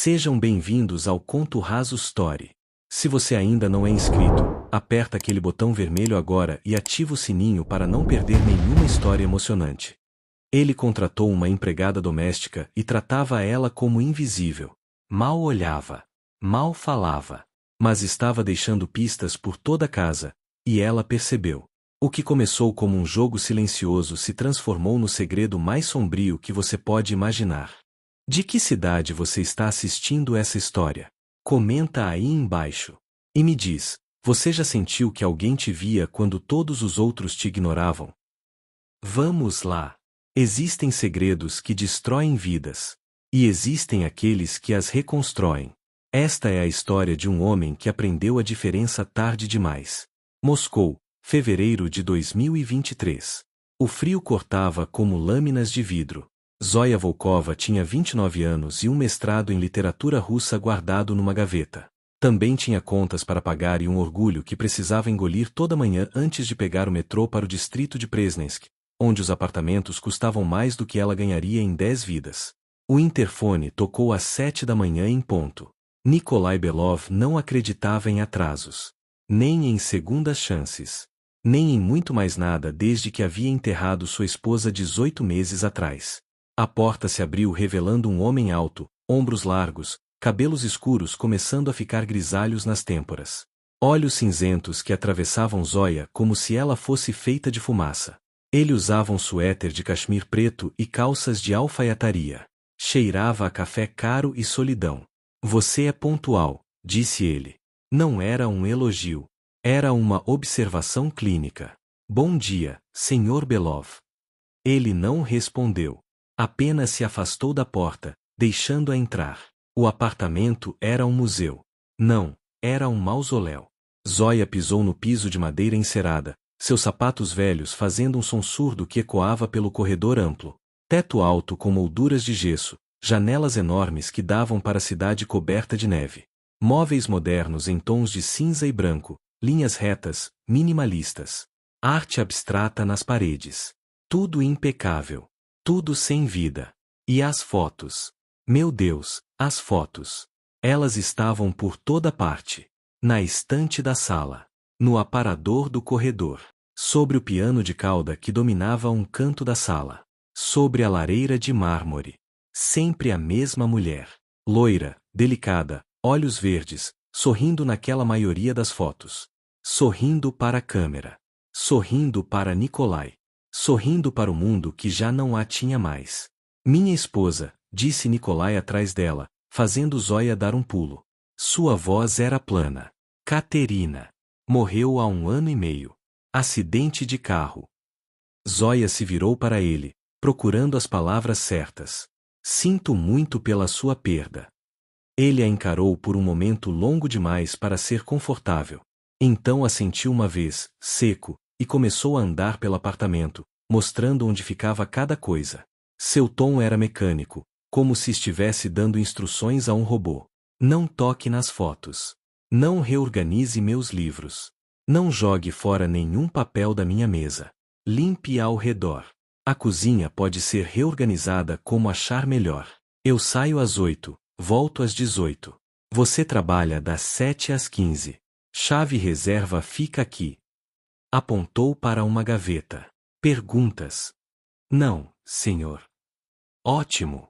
Sejam bem-vindos ao Conto Raso Story. Se você ainda não é inscrito, aperta aquele botão vermelho agora e ativa o sininho para não perder nenhuma história emocionante. Ele contratou uma empregada doméstica e tratava ela como invisível. Mal olhava, mal falava, mas estava deixando pistas por toda a casa, e ela percebeu. O que começou como um jogo silencioso se transformou no segredo mais sombrio que você pode imaginar. De que cidade você está assistindo essa história? Comenta aí embaixo. E me diz, você já sentiu que alguém te via quando todos os outros te ignoravam? Vamos lá! Existem segredos que destroem vidas. E existem aqueles que as reconstroem. Esta é a história de um homem que aprendeu a diferença tarde demais. Moscou, fevereiro de 2023. O frio cortava como lâminas de vidro. Zoya Volkova tinha 29 anos e um mestrado em literatura russa guardado numa gaveta. Também tinha contas para pagar e um orgulho que precisava engolir toda manhã antes de pegar o metrô para o distrito de Presnensk, onde os apartamentos custavam mais do que ela ganharia em 10 vidas. O interfone tocou às 7 da manhã em ponto. Nikolai Belov não acreditava em atrasos. Nem em segundas chances. Nem em muito mais nada desde que havia enterrado sua esposa 18 meses atrás. A porta se abriu revelando um homem alto, ombros largos, cabelos escuros começando a ficar grisalhos nas têmporas. Olhos cinzentos que atravessavam Zoya como se ela fosse feita de fumaça. Ele usava um suéter de cachemir preto e calças de alfaiataria. Cheirava a café caro e solidão. Você é pontual, disse ele. Não era um elogio. Era uma observação clínica. Bom dia, Sr. Belov. Ele não respondeu. Apenas se afastou da porta, deixando-a entrar. O apartamento era um museu. Não, era um mausoléu. Zoya pisou no piso de madeira encerada, seus sapatos velhos fazendo um som surdo que ecoava pelo corredor amplo. Teto alto com molduras de gesso, janelas enormes que davam para a cidade coberta de neve. Móveis modernos em tons de cinza e branco, linhas retas, minimalistas. Arte abstrata nas paredes. Tudo impecável. Tudo sem vida. E as fotos? Meu Deus, as fotos. Elas estavam por toda parte. Na estante da sala. No aparador do corredor. Sobre o piano de cauda que dominava um canto da sala. Sobre a lareira de mármore. Sempre a mesma mulher. Loira, delicada, olhos verdes, sorrindo naquela maioria das fotos. Sorrindo para a câmera. Sorrindo para Nikolai. Sorrindo para o mundo que já não a tinha mais. Minha esposa, disse Nikolai atrás dela, fazendo Zoya dar um pulo. Sua voz era plana. Katerina. Morreu há 1 ano e meio. Acidente de carro. Zoya se virou para ele, procurando as palavras certas. Sinto muito pela sua perda. Ele a encarou por um momento longo demais para ser confortável. Então assentiu uma vez, seco, e começou a andar pelo apartamento, mostrando onde ficava cada coisa. Seu tom era mecânico, como se estivesse dando instruções a um robô. Não toque nas fotos. Não reorganize meus livros. Não jogue fora nenhum papel da minha mesa. Limpe ao redor. A cozinha pode ser reorganizada como achar melhor. Eu saio às 8, volto às 18. Você trabalha das 7 às 15. Chave reserva fica aqui. Apontou para uma gaveta. Perguntas? Não, senhor. Ótimo.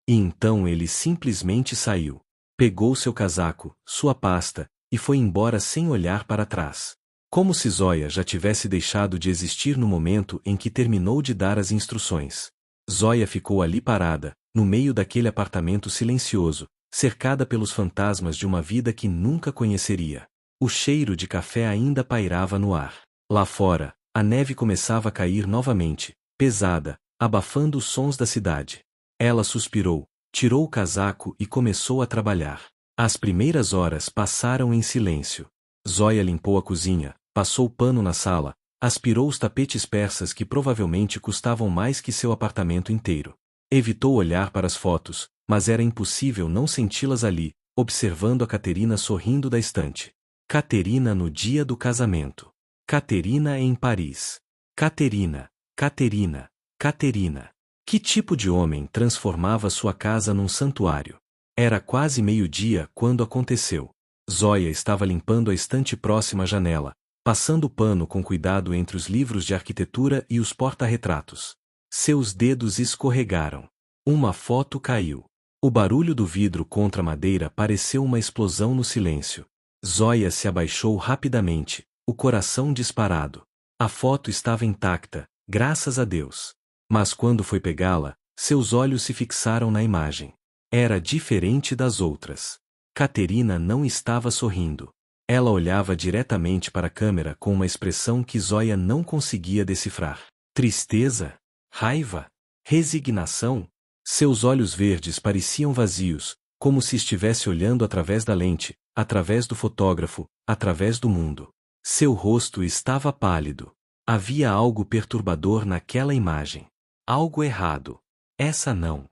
E então ele simplesmente saiu. Pegou seu casaco, sua pasta, e foi embora sem olhar para trás. Como se Zoya já tivesse deixado de existir no momento em que terminou de dar as instruções. Zoya ficou ali parada, no meio daquele apartamento silencioso, cercada pelos fantasmas de uma vida que nunca conheceria. O cheiro de café ainda pairava no ar. Lá fora, a neve começava a cair novamente, pesada, abafando os sons da cidade. Ela suspirou, tirou o casaco e começou a trabalhar. As primeiras horas passaram em silêncio. Zoya limpou a cozinha, passou pano na sala, aspirou os tapetes persas que provavelmente custavam mais que seu apartamento inteiro. Evitou olhar para as fotos, mas era impossível não senti-las ali, observando a Katerina sorrindo da estante. Katerina no dia do casamento. Katerina em Paris. Katerina, Katerina, Katerina. Que tipo de homem transformava sua casa num santuário? Era quase meio-dia quando aconteceu. Zoya estava limpando a estante próxima à janela, passando o pano com cuidado entre os livros de arquitetura e os porta-retratos. Seus dedos escorregaram. Uma foto caiu. O barulho do vidro contra a madeira pareceu uma explosão no silêncio. Zoya se abaixou rapidamente, o coração disparado. A foto estava intacta, graças a Deus. Mas quando foi pegá-la, seus olhos se fixaram na imagem. Era diferente das outras. Caterina não estava sorrindo. Ela olhava diretamente para a câmera com uma expressão que Zoya não conseguia decifrar. Tristeza? Raiva? Resignação? Seus olhos verdes pareciam vazios, como se estivesse olhando através da lente, através do fotógrafo, através do mundo. Seu rosto estava pálido. Havia algo perturbador naquela imagem. Algo errado. Essa não.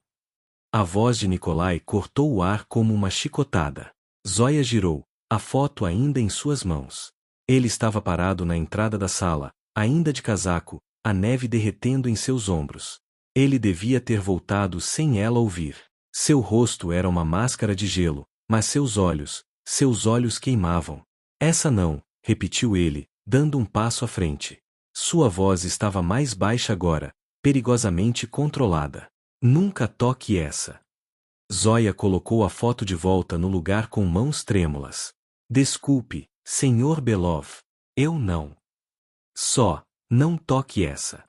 A voz de Nikolai cortou o ar como uma chicotada. Zoya girou, a foto ainda em suas mãos. Ele estava parado na entrada da sala, ainda de casaco, a neve derretendo em seus ombros. Ele devia ter voltado sem ela ouvir. Seu rosto era uma máscara de gelo, mas seus olhos queimavam. Essa não, repetiu ele, dando um passo à frente. Sua voz estava mais baixa agora, perigosamente controlada. Nunca toque essa. Zoya colocou a foto de volta no lugar com mãos trêmulas. Desculpe, Sr. Belov. Eu não. Só, não toque essa.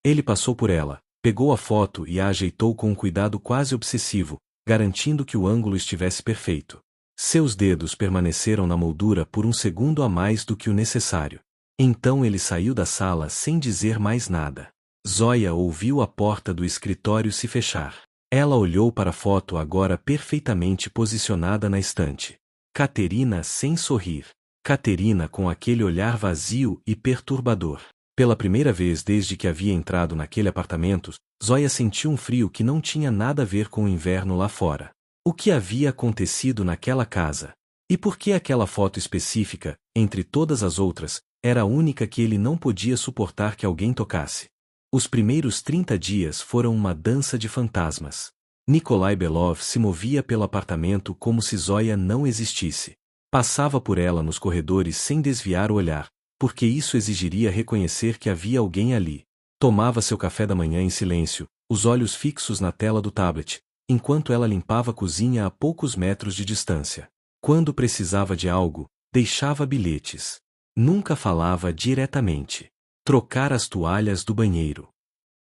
Ele passou por ela, pegou a foto e a ajeitou com um cuidado quase obsessivo, garantindo que o ângulo estivesse perfeito. Seus dedos permaneceram na moldura por um segundo a mais do que o necessário. Então ele saiu da sala sem dizer mais nada. Zoya ouviu a porta do escritório se fechar. Ela olhou para a foto agora perfeitamente posicionada na estante. Caterina sem sorrir. Caterina com aquele olhar vazio e perturbador. Pela primeira vez desde que havia entrado naquele apartamento, Zoya sentiu um frio que não tinha nada a ver com o inverno lá fora. O que havia acontecido naquela casa? E por que aquela foto específica, entre todas as outras, era a única que ele não podia suportar que alguém tocasse? Os primeiros 30 dias foram uma dança de fantasmas. Nikolai Belov se movia pelo apartamento como se Zoya não existisse. Passava por ela nos corredores sem desviar o olhar, porque isso exigiria reconhecer que havia alguém ali. Tomava seu café da manhã em silêncio, os olhos fixos na tela do tablet, enquanto ela limpava a cozinha a poucos metros de distância. Quando precisava de algo, deixava bilhetes. Nunca falava diretamente. Trocar as toalhas do banheiro.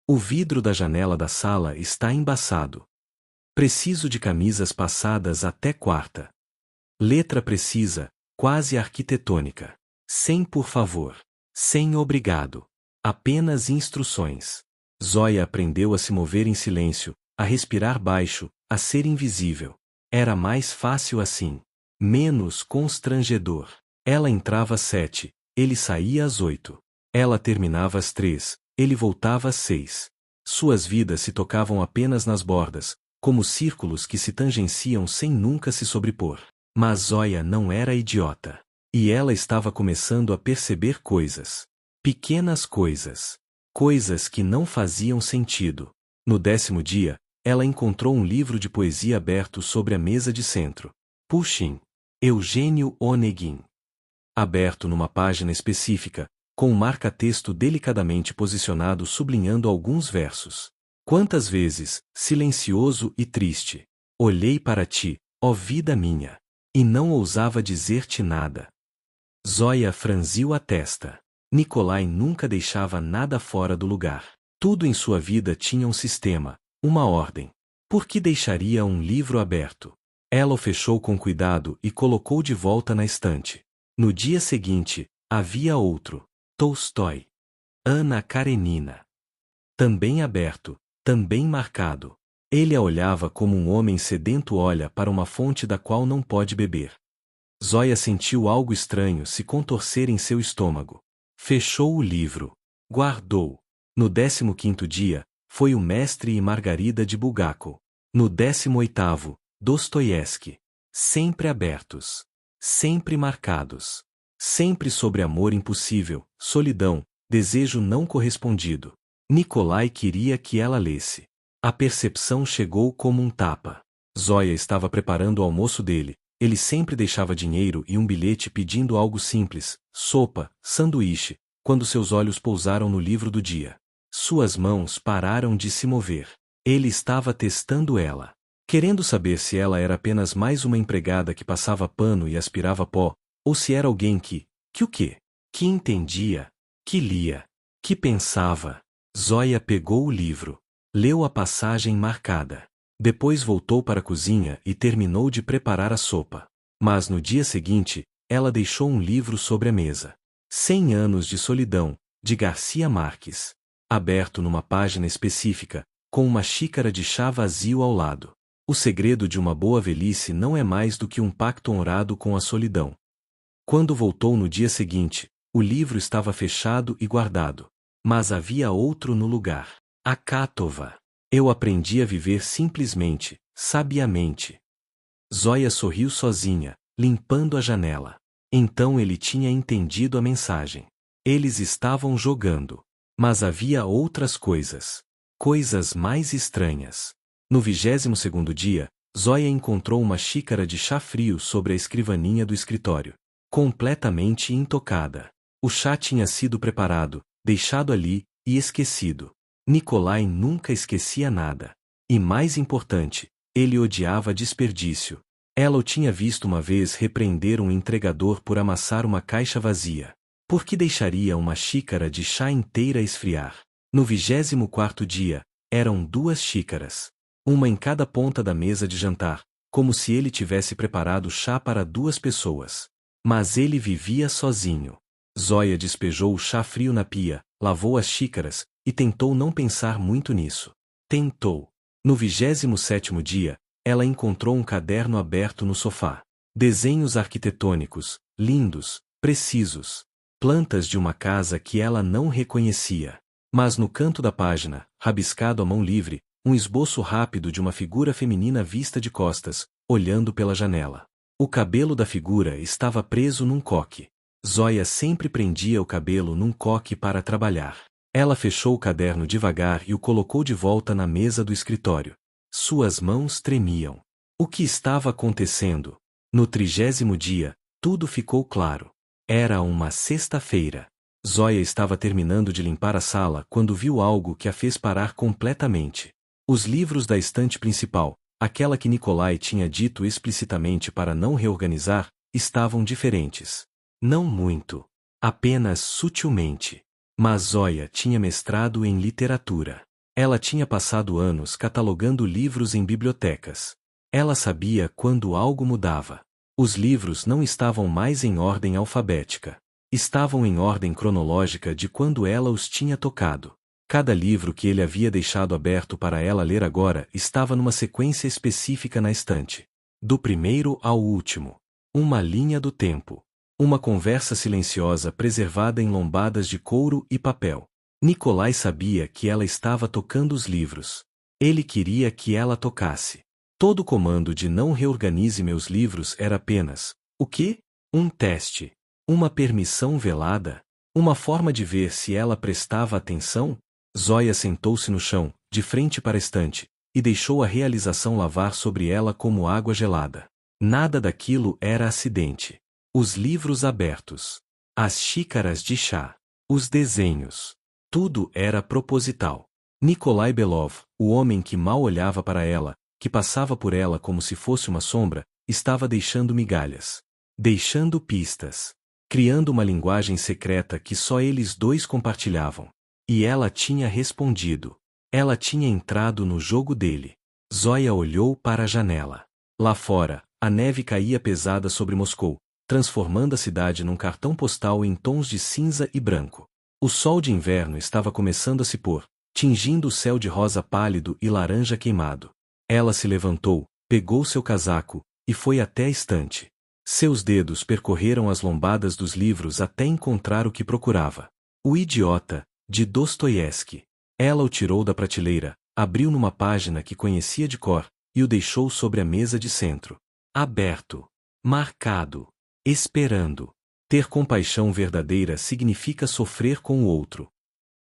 O vidro da janela da sala está embaçado. Preciso de camisas passadas até quarta. Letra precisa, quase arquitetônica. Sem por favor. Sem obrigado. Apenas instruções. Zoya aprendeu a se mover em silêncio, a respirar baixo, a ser invisível. Era mais fácil assim. Menos constrangedor. Ela entrava às 7, ele saía às 8. Ela terminava às 3, ele voltava às 6. Suas vidas se tocavam apenas nas bordas, como círculos que se tangenciam sem nunca se sobrepor. Mas Zoya não era idiota. E ela estava começando a perceber coisas. Pequenas coisas. Coisas que não faziam sentido. No 10º dia, ela encontrou um livro de poesia aberto sobre a mesa de centro. Pushkin. Eugênio Onegin. Aberto numa página específica, com um marca-texto delicadamente posicionado sublinhando alguns versos. Quantas vezes, silencioso e triste, olhei para ti, ó vida minha, e não ousava dizer-te nada. Zoya franziu a testa. Nikolai nunca deixava nada fora do lugar. Tudo em sua vida tinha um sistema, uma ordem. Por que deixaria um livro aberto? Ela o fechou com cuidado e colocou de volta na estante. No dia seguinte, havia outro. Tolstói. Ana Karenina. Também aberto, também marcado. Ele a olhava como um homem sedento olha para uma fonte da qual não pode beber. Zoya sentiu algo estranho se contorcer em seu estômago. Fechou o livro. Guardou. No 15º dia, foi o Mestre e Margarida de Bulgakov. No 18º, Dostoiévski. Sempre abertos. Sempre marcados. Sempre sobre amor impossível, solidão, desejo não correspondido. Nikolai queria que ela lesse. A percepção chegou como um tapa. Zoya estava preparando o almoço dele. Ele sempre deixava dinheiro e um bilhete pedindo algo simples, sopa, sanduíche, quando seus olhos pousaram no livro do dia. Suas mãos pararam de se mover. Ele estava testando ela. Querendo saber se ela era apenas mais uma empregada que passava pano e aspirava pó, ou se era alguém que o quê? Que entendia, que lia, que pensava. Zoya pegou o livro. Leu a passagem marcada. Depois voltou para a cozinha e terminou de preparar a sopa. Mas no dia seguinte, ela deixou um livro sobre a mesa. 100 anos de solidão, de Garcia Marques. Aberto numa página específica, com uma xícara de chá vazio ao lado. O segredo de uma boa velhice não é mais do que um pacto honrado com a solidão. Quando voltou no dia seguinte, o livro estava fechado e guardado. Mas havia outro no lugar. A Akatova. Eu aprendi a viver simplesmente, sabiamente. Zoya sorriu sozinha, limpando a janela. Então ele tinha entendido a mensagem. Eles estavam jogando. Mas havia outras coisas. Coisas mais estranhas. No 22º dia, Zoya encontrou uma xícara de chá frio sobre a escrivaninha do escritório. Completamente intocada. O chá tinha sido preparado, deixado ali, e esquecido. Nikolai nunca esquecia nada. E mais importante, ele odiava desperdício. Ela o tinha visto uma vez repreender um entregador por amassar uma caixa vazia. Por que deixaria uma xícara de chá inteira esfriar? No 24º dia, eram 2 xícaras. Uma em cada ponta da mesa de jantar, como se ele tivesse preparado chá para 2 pessoas. Mas ele vivia sozinho. Zoya despejou o chá frio na pia, lavou as xícaras, e tentou não pensar muito nisso. Tentou. No 27º dia, ela encontrou um caderno aberto no sofá. Desenhos arquitetônicos, lindos, precisos. Plantas de uma casa que ela não reconhecia. Mas no canto da página, rabiscado à mão livre, um esboço rápido de uma figura feminina vista de costas, olhando pela janela. O cabelo da figura estava preso num coque. Zoya sempre prendia o cabelo num coque para trabalhar. Ela fechou o caderno devagar e o colocou de volta na mesa do escritório. Suas mãos tremiam. O que estava acontecendo? No 30º dia, tudo ficou claro. Era uma sexta-feira. Zoya estava terminando de limpar a sala quando viu algo que a fez parar completamente. Os livros da estante principal, aquela que Nikolai tinha dito explicitamente para não reorganizar, estavam diferentes. Não muito. Apenas sutilmente. Mas Zoya tinha mestrado em literatura. Ela tinha passado anos catalogando livros em bibliotecas. Ela sabia quando algo mudava. Os livros não estavam mais em ordem alfabética. Estavam em ordem cronológica de quando ela os tinha tocado. Cada livro que ele havia deixado aberto para ela ler agora estava numa sequência específica na estante. Do primeiro ao último. Uma linha do tempo. Uma conversa silenciosa preservada em lombadas de couro e papel. Nikolai sabia que ela estava tocando os livros. Ele queria que ela tocasse. Todo o comando de não reorganize meus livros era apenas, o quê? Um teste. Uma permissão velada? Uma forma de ver se ela prestava atenção? Zoya sentou-se no chão, de frente para a estante, e deixou a realização lavar sobre ela como água gelada. Nada daquilo era acidente. Os livros abertos. As xícaras de chá. Os desenhos. Tudo era proposital. Nikolai Belov, o homem que mal olhava para ela, que passava por ela como se fosse uma sombra, estava deixando migalhas. Deixando pistas. Criando uma linguagem secreta que só eles dois compartilhavam. E ela tinha respondido. Ela tinha entrado no jogo dele. Zoya olhou para a janela. Lá fora, a neve caía pesada sobre Moscou, transformando a cidade num cartão postal em tons de cinza e branco. O sol de inverno estava começando a se pôr, tingindo o céu de rosa pálido e laranja queimado. Ela se levantou, pegou seu casaco, e foi até a estante. Seus dedos percorreram as lombadas dos livros até encontrar o que procurava. O Idiota, de Dostoiévski. Ela o tirou da prateleira, abriu numa página que conhecia de cor, e o deixou sobre a mesa de centro. Aberto. Marcado. Esperando. Ter compaixão verdadeira significa sofrer com o outro.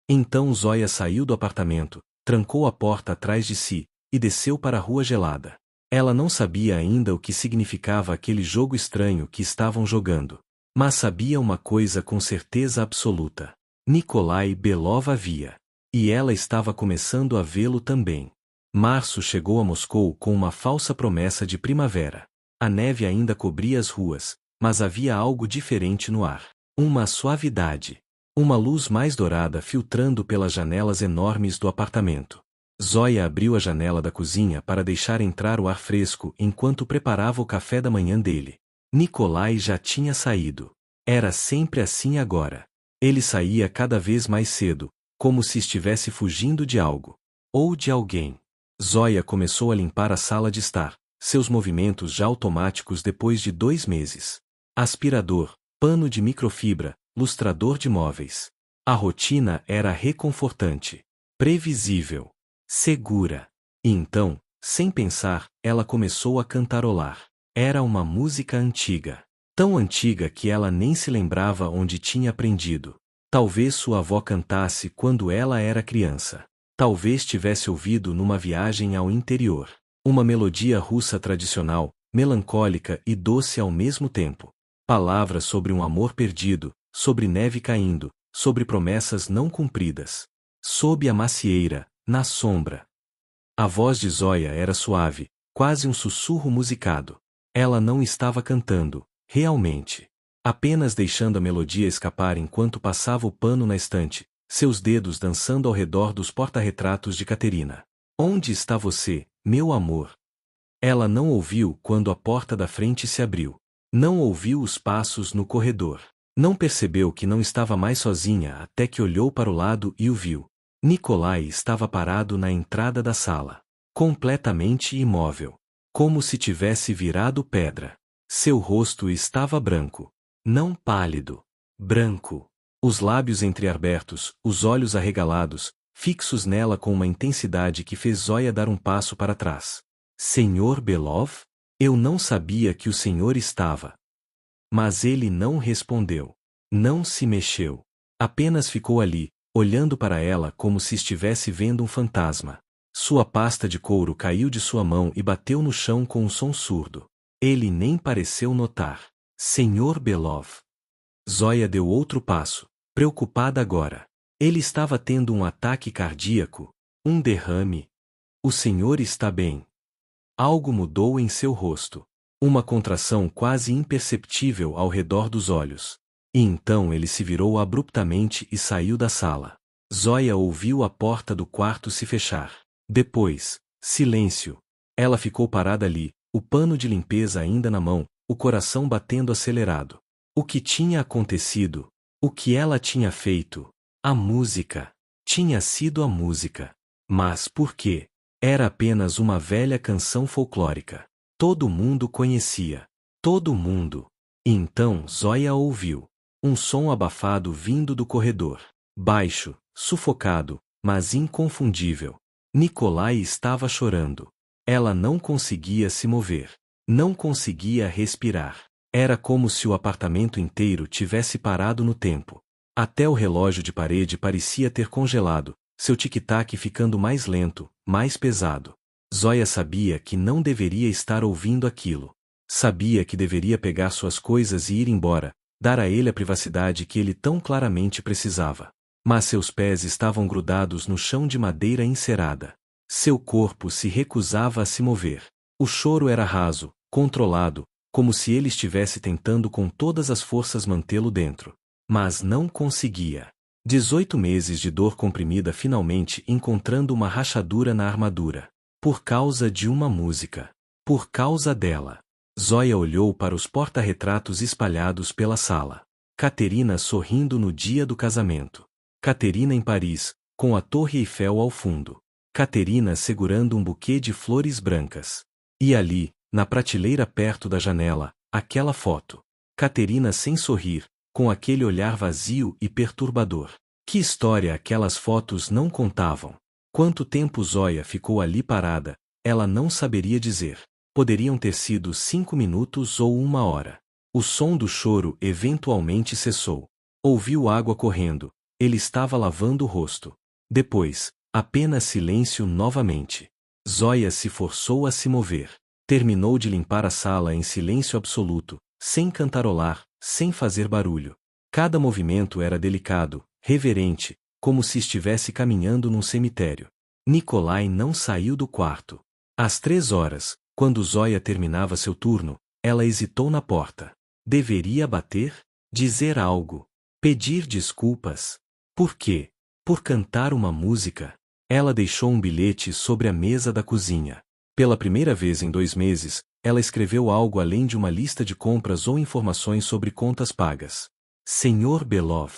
Então Zoya saiu do apartamento, trancou a porta atrás de si, e desceu para a rua gelada. Ela não sabia ainda o que significava aquele jogo estranho que estavam jogando. Mas sabia uma coisa com certeza absoluta. Nikolai Belov havia. E ela estava começando a vê-lo também. Março chegou a Moscou com uma falsa promessa de primavera. A neve ainda cobria as ruas, mas havia algo diferente no ar. Uma suavidade. Uma luz mais dourada filtrando pelas janelas enormes do apartamento. Zoya abriu a janela da cozinha para deixar entrar o ar fresco enquanto preparava o café da manhã dele. Nikolai já tinha saído. Era sempre assim agora. Ele saía cada vez mais cedo, como se estivesse fugindo de algo. Ou de alguém. Zoya começou a limpar a sala de estar, seus movimentos já automáticos depois de 2 meses. Aspirador, pano de microfibra, lustrador de móveis. A rotina era reconfortante. Previsível. Segura. E então, sem pensar, ela começou a cantarolar. Era uma música antiga. Tão antiga que ela nem se lembrava onde tinha aprendido. Talvez sua avó cantasse quando ela era criança. Talvez tivesse ouvido numa viagem ao interior. Uma melodia russa tradicional, melancólica e doce ao mesmo tempo. Palavras sobre um amor perdido, sobre neve caindo, sobre promessas não cumpridas. Sob a macieira, na sombra. A voz de Zoya era suave, quase um sussurro musicado. Ela não estava cantando, realmente. Apenas deixando a melodia escapar enquanto passava o pano na estante, seus dedos dançando ao redor dos porta-retratos de Caterina. Onde está você, meu amor? Ela não ouviu quando a porta da frente se abriu. Não ouviu os passos no corredor. Não percebeu que não estava mais sozinha até que olhou para o lado e o viu. Nikolai estava parado na entrada da sala. Completamente imóvel. Como se tivesse virado pedra. Seu rosto estava branco. Não pálido. Branco. Os lábios entreabertos, os olhos arregalados, fixos nela com uma intensidade que fez Zoya dar um passo para trás. Senhor Belov? Eu não sabia que o senhor estava. Mas ele não respondeu. Não se mexeu. Apenas ficou ali, olhando para ela como se estivesse vendo um fantasma. Sua pasta de couro caiu de sua mão e bateu no chão com um som surdo. Ele nem pareceu notar. Senhor Belov. Zoya deu outro passo, preocupada agora. Ele estava tendo um ataque cardíaco, um derrame. O senhor está bem. Algo mudou em seu rosto. Uma contração quase imperceptível ao redor dos olhos. E então ele se virou abruptamente e saiu da sala. Zoya ouviu a porta do quarto se fechar. Depois, silêncio. Ela ficou parada ali, o pano de limpeza ainda na mão, o coração batendo acelerado. O que tinha acontecido? O que ela tinha feito? A música. Tinha sido a música. Mas por quê? Era apenas uma velha canção folclórica. Todo mundo conhecia. Todo mundo. E então Zoya ouviu. Um som abafado vindo do corredor. Baixo, sufocado, mas inconfundível. Nikolai estava chorando. Ela não conseguia se mover. Não conseguia respirar. Era como se o apartamento inteiro tivesse parado no tempo. Até o relógio de parede parecia ter congelado, seu tic-tac ficando mais lento, mais pesado. Zoya sabia que não deveria estar ouvindo aquilo. Sabia que deveria pegar suas coisas e ir embora, dar a ele a privacidade que ele tão claramente precisava. Mas seus pés estavam grudados no chão de madeira encerada. Seu corpo se recusava a se mover. O choro era raso, controlado, como se ele estivesse tentando com todas as forças mantê-lo dentro. Mas não conseguia. 18 meses de dor comprimida finalmente encontrando uma rachadura na armadura. Por causa de uma música. Por causa dela. Zoya olhou para os porta-retratos espalhados pela sala. Caterina sorrindo no dia do casamento. Caterina em Paris, com a Torre Eiffel ao fundo. Caterina segurando um buquê de flores brancas. E ali, na prateleira perto da janela, aquela foto. Caterina sem sorrir, com aquele olhar vazio e perturbador. Que história aquelas fotos não contavam? Quanto tempo Zoya ficou ali parada, ela não saberia dizer. Poderiam ter sido 5 minutos ou 1 hora. O som do choro eventualmente cessou. Ouviu água correndo. Ele estava lavando o rosto. Depois, apenas silêncio novamente. Zoya se forçou a se mover. Terminou de limpar a sala em silêncio absoluto, sem cantarolar, sem fazer barulho. Cada movimento era delicado, reverente, como se estivesse caminhando num cemitério. Nikolai não saiu do quarto. Às 3 horas, quando Zoya terminava seu turno, ela hesitou na porta. Deveria bater? Dizer algo? Pedir desculpas? Por quê? Por cantar uma música? Ela deixou um bilhete sobre a mesa da cozinha. Pela primeira vez em 2 meses, ela escreveu algo além de uma lista de compras ou informações sobre contas pagas. Senhor Belov,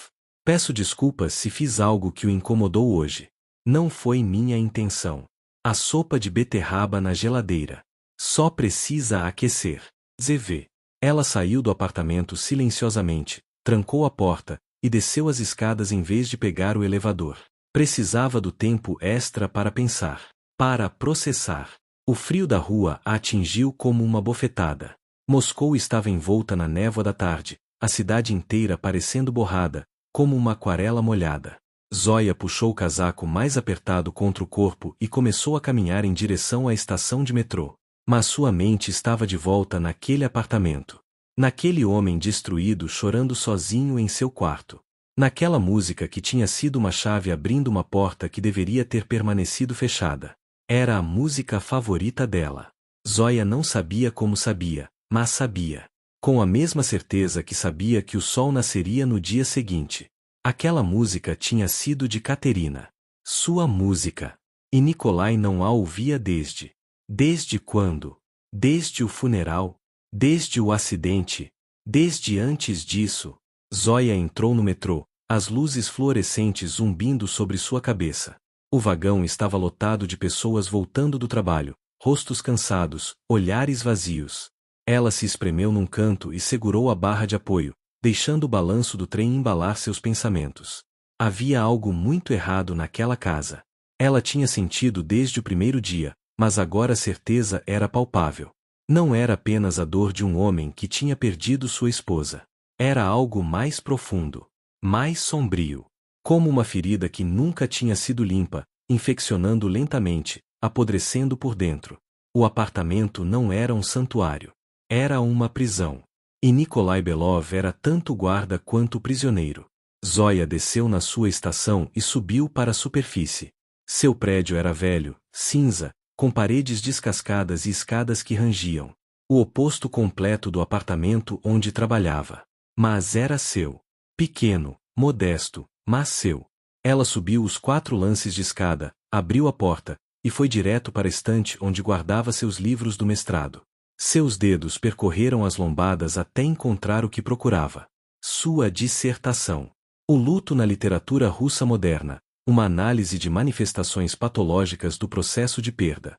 peço desculpas se fiz algo que o incomodou hoje. Não foi minha intenção. A sopa de beterraba na geladeira. Só precisa aquecer. ZV. Ela saiu do apartamento silenciosamente, trancou a porta e desceu as escadas em vez de pegar o elevador. Precisava do tempo extra para pensar, para processar. O frio da rua a atingiu como uma bofetada. Moscou estava envolta na névoa da tarde, a cidade inteira parecendo borrada, como uma aquarela molhada. Zoya puxou o casaco mais apertado contra o corpo e começou a caminhar em direção à estação de metrô. Mas sua mente estava de volta naquele apartamento. Naquele homem destruído chorando sozinho em seu quarto. Naquela música que tinha sido uma chave abrindo uma porta que deveria ter permanecido fechada. Era a música favorita dela. Zoya não sabia como sabia, mas sabia. Com a mesma certeza que sabia que o sol nasceria no dia seguinte. Aquela música tinha sido de Katerina. Sua música. E Nikolai não a ouvia desde. Desde quando? Desde o funeral? Desde o acidente? Desde antes disso? Zoya entrou no metrô, as luzes fluorescentes zumbindo sobre sua cabeça. O vagão estava lotado de pessoas voltando do trabalho, rostos cansados, olhares vazios. Ela se espremeu num canto e segurou a barra de apoio, deixando o balanço do trem embalar seus pensamentos. Havia algo muito errado naquela casa. Ela tinha sentido desde o primeiro dia, mas agora a certeza era palpável. Não era apenas a dor de um homem que tinha perdido sua esposa. Era algo mais profundo, mais sombrio. Como uma ferida que nunca tinha sido limpa, infeccionando lentamente, apodrecendo por dentro. O apartamento não era um santuário. Era uma prisão. E Nikolai Belov era tanto guarda quanto prisioneiro. Zoya desceu na sua estação e subiu para a superfície. Seu prédio era velho, cinza, com paredes descascadas e escadas que rangiam. O oposto completo do apartamento onde trabalhava. Mas era seu. Pequeno, modesto, mas seu. Ela subiu os 4 lances de escada, abriu a porta, e foi direto para a estante onde guardava seus livros do mestrado. Seus dedos percorreram as lombadas até encontrar o que procurava. Sua dissertação. O luto na literatura russa moderna, uma análise de manifestações patológicas do processo de perda.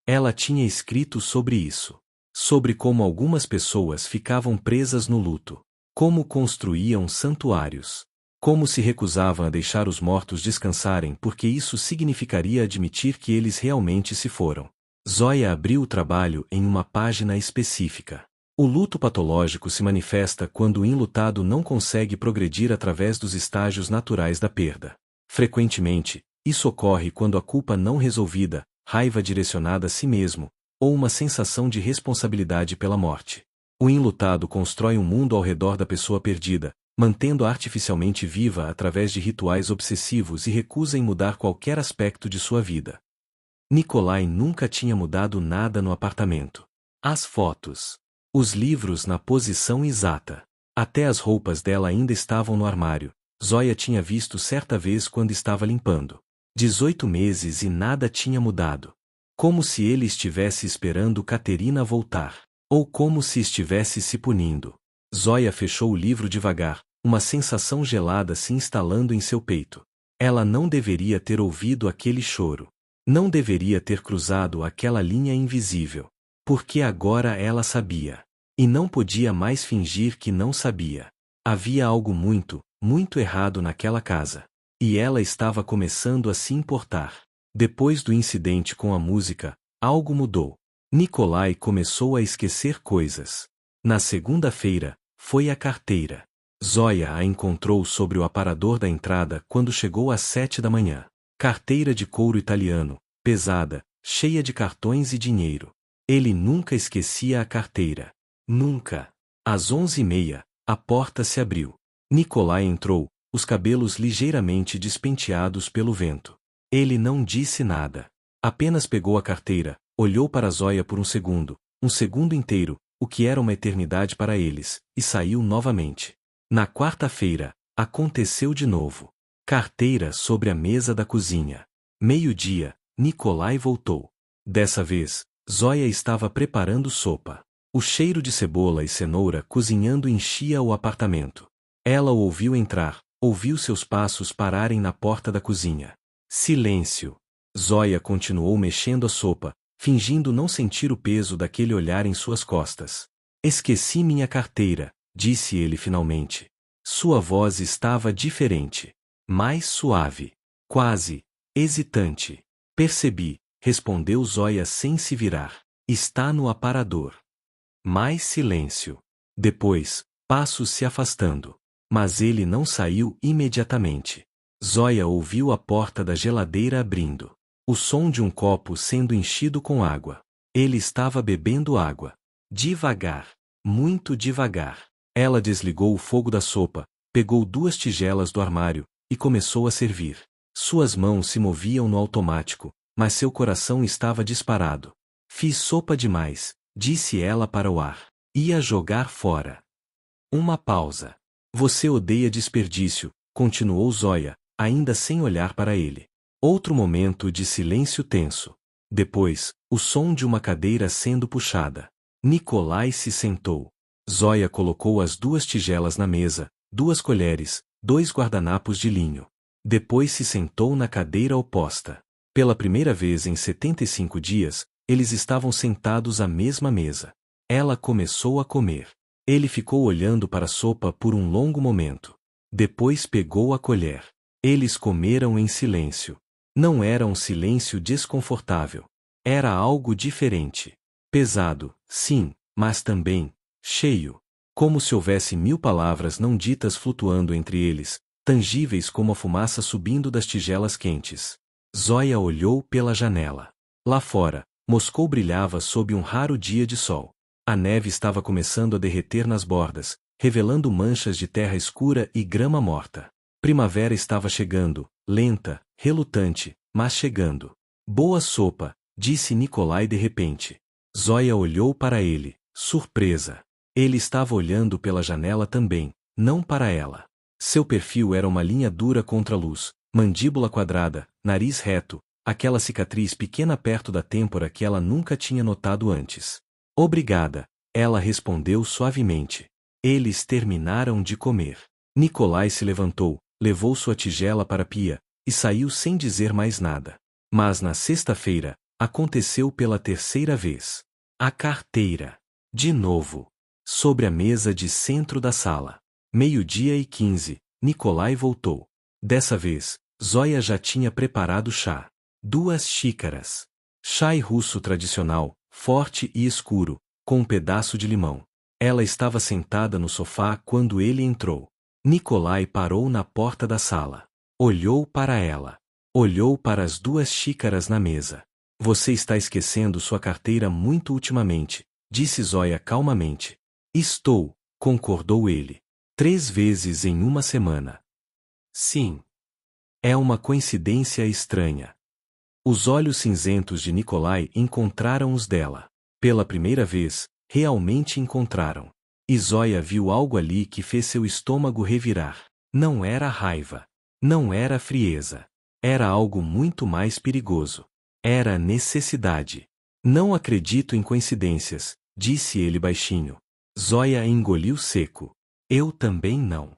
Ela tinha escrito sobre isso. Sobre como algumas pessoas ficavam presas no luto. Como construíam santuários. Como se recusavam a deixar os mortos descansarem porque isso significaria admitir que eles realmente se foram. Zoya abriu o trabalho em uma página específica. O luto patológico se manifesta quando o enlutado não consegue progredir através dos estágios naturais da perda. Frequentemente, isso ocorre quando a culpa não resolvida, raiva direcionada a si mesmo, ou uma sensação de responsabilidade pela morte. O enlutado constrói um mundo ao redor da pessoa perdida, mantendo-a artificialmente viva através de rituais obsessivos e recusa em mudar qualquer aspecto de sua vida. Nikolai nunca tinha mudado nada no apartamento. As fotos. Os livros na posição exata. Até as roupas dela ainda estavam no armário. Zoya tinha visto certa vez quando estava limpando. 18 meses e nada tinha mudado. Como se ele estivesse esperando Katerina voltar. Ou como se estivesse se punindo. Zoya fechou o livro devagar, uma sensação gelada se instalando em seu peito. Ela não deveria ter ouvido aquele choro. Não deveria ter cruzado aquela linha invisível. Porque agora ela sabia. E não podia mais fingir que não sabia. Havia algo muito, muito errado naquela casa. E ela estava começando a se importar. Depois do incidente com a música, algo mudou. Nikolai começou a esquecer coisas. Na segunda-feira, foi a carteira. Zoya a encontrou sobre o aparador da entrada quando chegou às 7 da manhã. Carteira de couro italiano, pesada, cheia de cartões e dinheiro. Ele nunca esquecia a carteira. Nunca. Às 11h30, a porta se abriu. Nikolai entrou, os cabelos ligeiramente despenteados pelo vento. Ele não disse nada. Apenas pegou a carteira, olhou para Zoya por um segundo inteiro, o que era uma eternidade para eles, e saiu novamente. Na quarta-feira, aconteceu de novo. Carteira sobre a mesa da cozinha. Meio-dia, Nikolai voltou. Dessa vez, Zoya estava preparando sopa. O cheiro de cebola e cenoura cozinhando enchia o apartamento. Ela o ouviu entrar, ouviu seus passos pararem na porta da cozinha. Silêncio. Zoya continuou mexendo a sopa, fingindo não sentir o peso daquele olhar em suas costas. Esqueci minha carteira, disse ele finalmente. Sua voz estava diferente. Mais suave. Quase hesitante. Percebi, respondeu Zoya sem se virar. Está no aparador. Mais silêncio. Depois, passos se afastando. Mas ele não saiu imediatamente. Zoya ouviu a porta da geladeira abrindo. O som de um copo sendo enchido com água. Ele estava bebendo água. Devagar. Muito devagar. Ela desligou o fogo da sopa, pegou 2 tigelas do armário, e começou a servir. Suas mãos se moviam no automático, mas seu coração estava disparado. Fiz sopa demais, disse ela para o ar. Ia jogar fora. Uma pausa. Você odeia desperdício, continuou Zoya, ainda sem olhar para ele. Outro momento de silêncio tenso. Depois, o som de uma cadeira sendo puxada. Nikolai se sentou. Zoya colocou as 2 tigelas na mesa, 2 colheres, 2 guardanapos de linho. Depois se sentou na cadeira oposta. Pela primeira vez em 75 dias, eles estavam sentados à mesma mesa. Ela começou a comer. Ele ficou olhando para a sopa por um longo momento. Depois pegou a colher. Eles comeram em silêncio. Não era um silêncio desconfortável. Era algo diferente. Pesado, sim, mas também cheio. Como se houvesse 1000 palavras não ditas flutuando entre eles, tangíveis como a fumaça subindo das tigelas quentes. Zoya olhou pela janela. Lá fora, Moscou brilhava sob um raro dia de sol. A neve estava começando a derreter nas bordas, revelando manchas de terra escura e grama morta. Primavera estava chegando, lenta, relutante, mas chegando. Boa sopa, disse Nikolai de repente. Zoya olhou para ele, surpresa. Ele estava olhando pela janela também, não para ela. Seu perfil era uma linha dura contra a luz, mandíbula quadrada, nariz reto, aquela cicatriz pequena perto da têmpora que ela nunca tinha notado antes. Obrigada, ela respondeu suavemente. Eles terminaram de comer. Nikolai se levantou, levou sua tigela para a pia, e saiu sem dizer mais nada. Mas na sexta-feira, aconteceu pela terceira vez. A carteira. De novo. Sobre a mesa de centro da sala. 12h15, Nikolai voltou. Dessa vez, Zoya já tinha preparado chá. 2 xícaras. Chá russo tradicional, forte e escuro, com um pedaço de limão. Ela estava sentada no sofá quando ele entrou. Nikolai parou na porta da sala. Olhou para ela. Olhou para as 2 xícaras na mesa. Você está esquecendo sua carteira muito ultimamente, disse Zoya calmamente. Estou, concordou ele. 3 vezes em uma semana. Sim. É uma coincidência estranha. Os olhos cinzentos de Nikolai encontraram os dela. Pela primeira vez, realmente encontraram. E Zoya viu algo ali que fez seu estômago revirar. Não era raiva. Não era frieza. Era algo muito mais perigoso. Era necessidade. Não acredito em coincidências, disse ele baixinho. Zoya engoliu seco. Eu também não.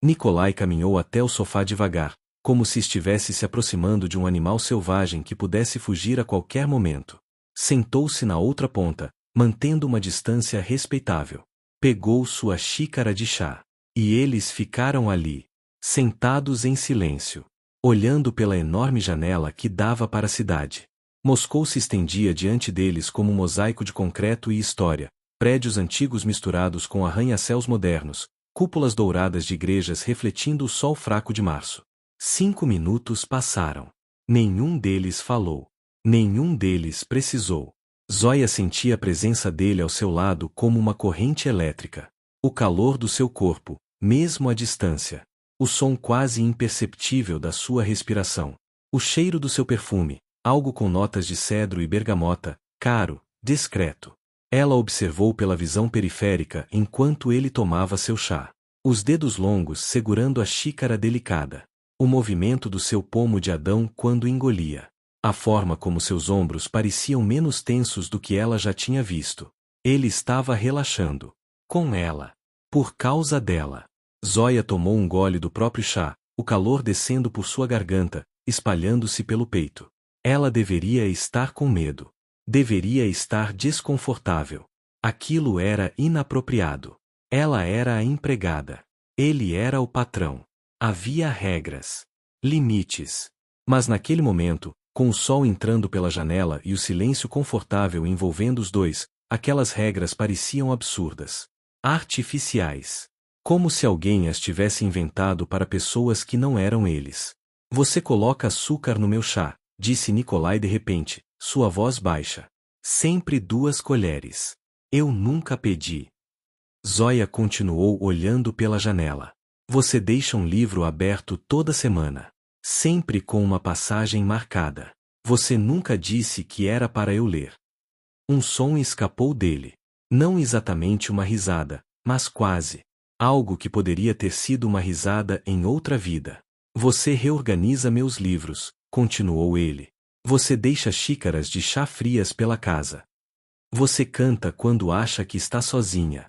Nikolai caminhou até o sofá devagar, como se estivesse se aproximando de um animal selvagem que pudesse fugir a qualquer momento. Sentou-se na outra ponta, mantendo uma distância respeitável. Pegou sua xícara de chá. E eles ficaram ali, sentados em silêncio, olhando pela enorme janela que dava para a cidade. Moscou se estendia diante deles como um mosaico de concreto e história, prédios antigos misturados com arranha-céus modernos, cúpulas douradas de igrejas refletindo o sol fraco de março. 5 minutos passaram. Nenhum deles falou. Nenhum deles precisou. Zoya sentia a presença dele ao seu lado como uma corrente elétrica. O calor do seu corpo, mesmo à distância. O som quase imperceptível da sua respiração. O cheiro do seu perfume, algo com notas de cedro e bergamota, caro, discreto. Ela observou pela visão periférica enquanto ele tomava seu chá. Os dedos longos segurando a xícara delicada. O movimento do seu pomo de Adão quando engolia. A forma como seus ombros pareciam menos tensos do que ela já tinha visto. Ele estava relaxando. Com ela. Por causa dela. Zoya tomou um gole do próprio chá, o calor descendo por sua garganta, espalhando-se pelo peito. Ela deveria estar com medo. Deveria estar desconfortável. Aquilo era inapropriado. Ela era a empregada. Ele era o patrão. Havia regras. Limites. Mas naquele momento, com o sol entrando pela janela e o silêncio confortável envolvendo os dois, aquelas regras pareciam absurdas. Artificiais. Como se alguém as tivesse inventado para pessoas que não eram eles. Você coloca açúcar no meu chá, disse Nikolai de repente, sua voz baixa. Sempre 2 colheres. Eu nunca pedi. Zoya continuou olhando pela janela. Você deixa um livro aberto toda semana. Sempre com uma passagem marcada. Você nunca disse que era para eu ler. Um som escapou dele. Não exatamente uma risada, mas quase. Algo que poderia ter sido uma risada em outra vida. Você reorganiza meus livros, continuou ele. Você deixa xícaras de chá frias pela casa. Você canta quando acha que está sozinha.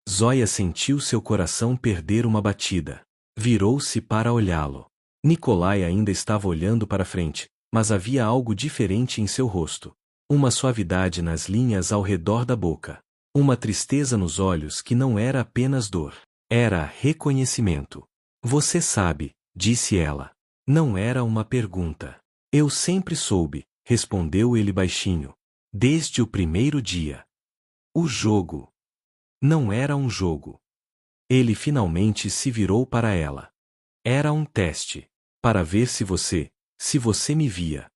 Zoya sentiu seu coração perder uma batida. Virou-se para olhá-lo. Nikolai ainda estava olhando para frente, mas havia algo diferente em seu rosto. Uma suavidade nas linhas ao redor da boca. Uma tristeza nos olhos que não era apenas dor. Era reconhecimento. Você sabe, disse ela. Não era uma pergunta. Eu sempre soube, respondeu ele baixinho. Desde o primeiro dia. O jogo. Não era um jogo. Ele finalmente se virou para ela. Era um teste. Para ver se você me via.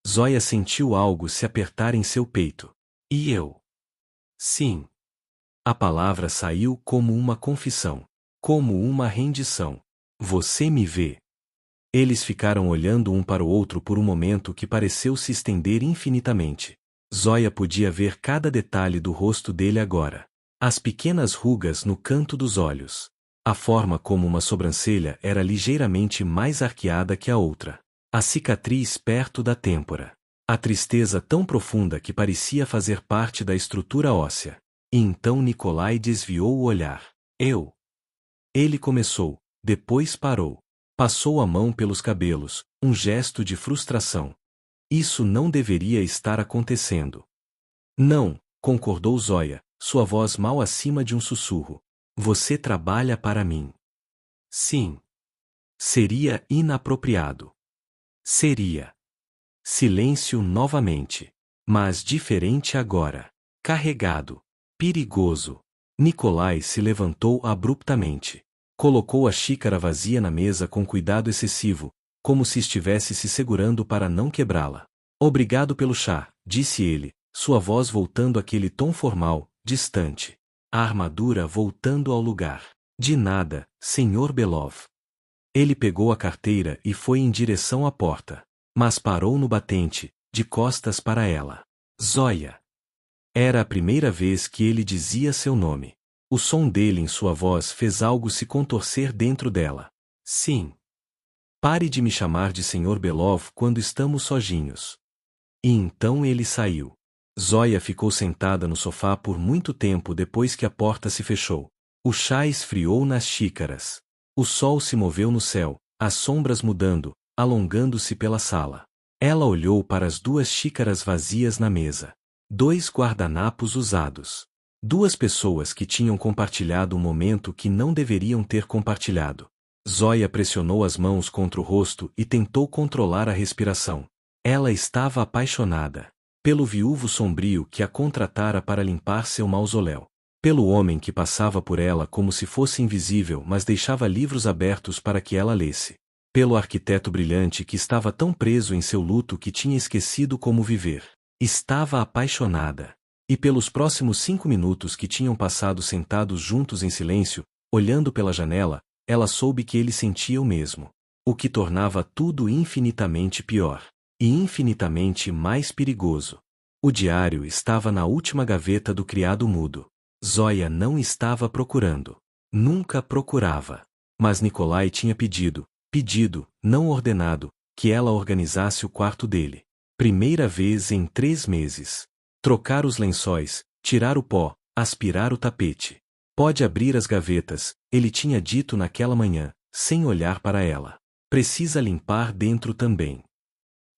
Zoya sentiu algo se apertar em seu peito. E eu? Sim. A palavra saiu como uma confissão. Como uma rendição. Você me vê. Eles ficaram olhando um para o outro por um momento que pareceu se estender infinitamente. Zoya podia ver cada detalhe do rosto dele agora. As pequenas rugas no canto dos olhos. A forma como uma sobrancelha era ligeiramente mais arqueada que a outra. A cicatriz perto da têmpora. A tristeza tão profunda que parecia fazer parte da estrutura óssea. E então Nikolai desviou o olhar. Eu. Ele começou, depois parou. Passou a mão pelos cabelos, um gesto de frustração. Isso não deveria estar acontecendo. Não, concordou Zoya, sua voz mal acima de um sussurro. Você trabalha para mim. Sim. Seria inapropriado. Seria. Silêncio novamente. Mas diferente agora. Carregado. Perigoso. Nikolai se levantou abruptamente. Colocou a xícara vazia na mesa com cuidado excessivo, como se estivesse se segurando para não quebrá-la. Obrigado pelo chá, disse ele, sua voz voltando àquele tom formal, distante. A armadura voltando ao lugar. De nada, Sr. Belov. Ele pegou a carteira e foi em direção à porta. Mas parou no batente, de costas para ela. Zoya. Era a primeira vez que ele dizia seu nome. O som dele em sua voz fez algo se contorcer dentro dela. Sim. Pare de me chamar de Sr. Belov quando estamos sozinhos. E então ele saiu. Zoya ficou sentada no sofá por muito tempo depois que a porta se fechou. O chá esfriou nas xícaras. O sol se moveu no céu, as sombras mudando, alongando-se pela sala. Ela olhou para as 2 xícaras vazias na mesa. 2 guardanapos usados. 2 pessoas que tinham compartilhado um momento que não deveriam ter compartilhado. Zoya pressionou as mãos contra o rosto e tentou controlar a respiração. Ela estava apaixonada. Pelo viúvo sombrio que a contratara para limpar seu mausoléu. Pelo homem que passava por ela como se fosse invisível mas deixava livros abertos para que ela lesse. Pelo arquiteto brilhante que estava tão preso em seu luto que tinha esquecido como viver. Estava apaixonada. E pelos próximos 5 minutos que tinham passado sentados juntos em silêncio, olhando pela janela, ela soube que ele sentia o mesmo. O que tornava tudo infinitamente pior. E infinitamente mais perigoso. O diário estava na última gaveta do criado mudo. Zoya não estava procurando. Nunca procurava. Mas Nikolai tinha pedido, não ordenado, que ela organizasse o quarto dele. Primeira vez em 3 meses. Trocar os lençóis, tirar o pó, aspirar o tapete. Pode abrir as gavetas, ele tinha dito naquela manhã, sem olhar para ela. Precisa limpar dentro também.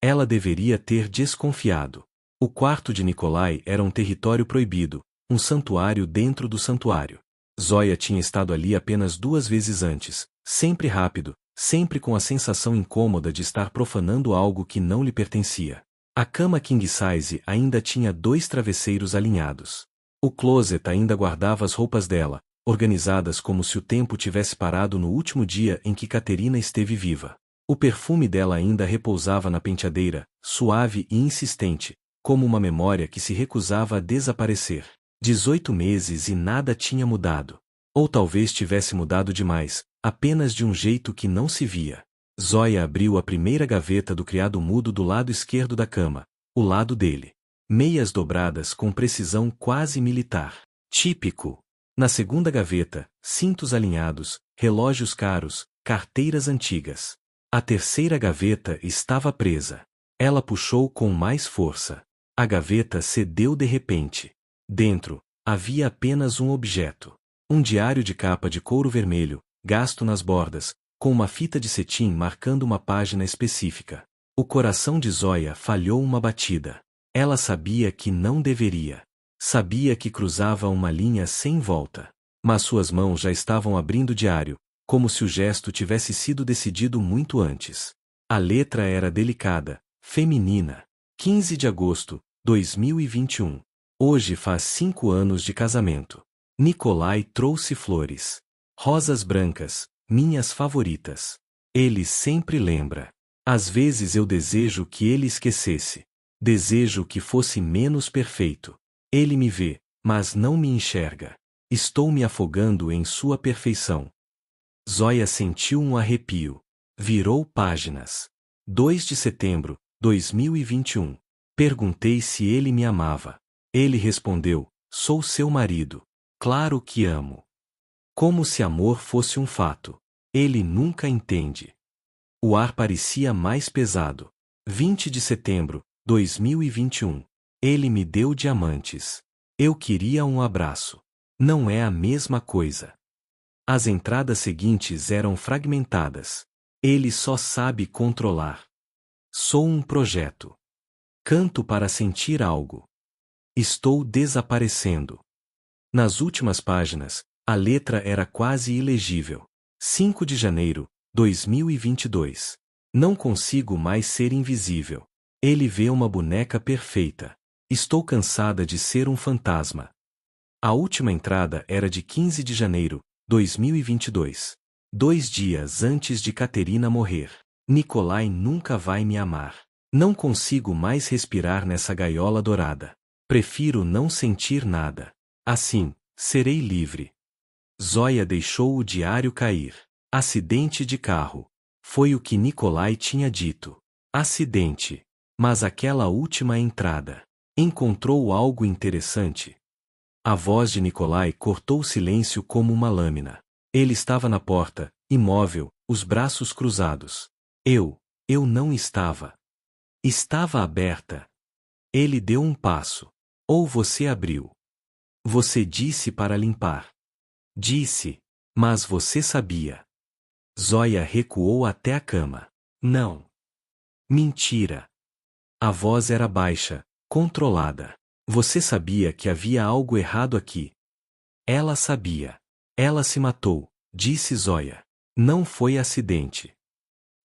Ela deveria ter desconfiado. O quarto de Nikolai era um território proibido, um santuário dentro do santuário. Zoya tinha estado ali apenas 2 vezes antes, sempre rápido, sempre com a sensação incômoda de estar profanando algo que não lhe pertencia. A cama king size ainda tinha 2 travesseiros alinhados. O closet ainda guardava as roupas dela, organizadas como se o tempo tivesse parado no último dia em que Caterina esteve viva. O perfume dela ainda repousava na penteadeira, suave e insistente, como uma memória que se recusava a desaparecer. 18 meses e nada tinha mudado. Ou talvez tivesse mudado demais, apenas de um jeito que não se via. Zoya abriu a primeira gaveta do criado mudo do lado esquerdo da cama, o lado dele. Meias dobradas com precisão quase militar. Típico. Na segunda gaveta, cintos alinhados, relógios caros, carteiras antigas. A terceira gaveta estava presa. Ela puxou com mais força. A gaveta cedeu de repente. Dentro, havia apenas um objeto. Um diário de capa de couro vermelho, gasto nas bordas, com uma fita de cetim marcando uma página específica. O coração de Zoya falhou uma batida. Ela sabia que não deveria. Sabia que cruzava uma linha sem volta. Mas suas mãos já estavam abrindo o diário, como se o gesto tivesse sido decidido muito antes. A letra era delicada, feminina. 15 de agosto, 2021. Hoje faz 5 anos de casamento. Nikolai trouxe flores. Rosas brancas, minhas favoritas. Ele sempre lembra. Às vezes eu desejo que ele esquecesse. Desejo que fosse menos perfeito. Ele me vê, mas não me enxerga. Estou me afogando em sua perfeição. Zoya sentiu um arrepio. Virou páginas. 2 de setembro, 2021. Perguntei se ele me amava. Ele respondeu, sou seu marido. Claro que amo. Como se amor fosse um fato. Ele nunca entende. O ar parecia mais pesado. 20 de setembro, 2021. Ele me deu diamantes. Eu queria um abraço. Não é a mesma coisa. As entradas seguintes eram fragmentadas. Ele só sabe controlar. Sou um projeto. Canto para sentir algo. Estou desaparecendo. Nas últimas páginas, a letra era quase ilegível. 5 de janeiro, 2022. Não consigo mais ser invisível. Ele vê uma boneca perfeita. Estou cansada de ser um fantasma. A última entrada era de 15 de janeiro, 2022. 2 dias antes de Caterina morrer. Nikolai nunca vai me amar. Não consigo mais respirar nessa gaiola dourada. Prefiro não sentir nada. Assim, serei livre. Zoya deixou o diário cair. Acidente de carro. Foi o que Nikolai tinha dito. Acidente. Mas aquela última entrada. Encontrou algo interessante. A voz de Nikolai cortou o silêncio como uma lâmina. Ele estava na porta, imóvel, os braços cruzados. Eu não estava. Estava aberta. Ele deu um passo. Ou você abriu. Você disse para limpar. Disse. Mas você sabia. Zoya recuou até a cama. Não. Mentira. A voz era baixa, controlada. Você sabia que havia algo errado aqui. Ela sabia. Ela se matou, disse Zoya. Não foi acidente.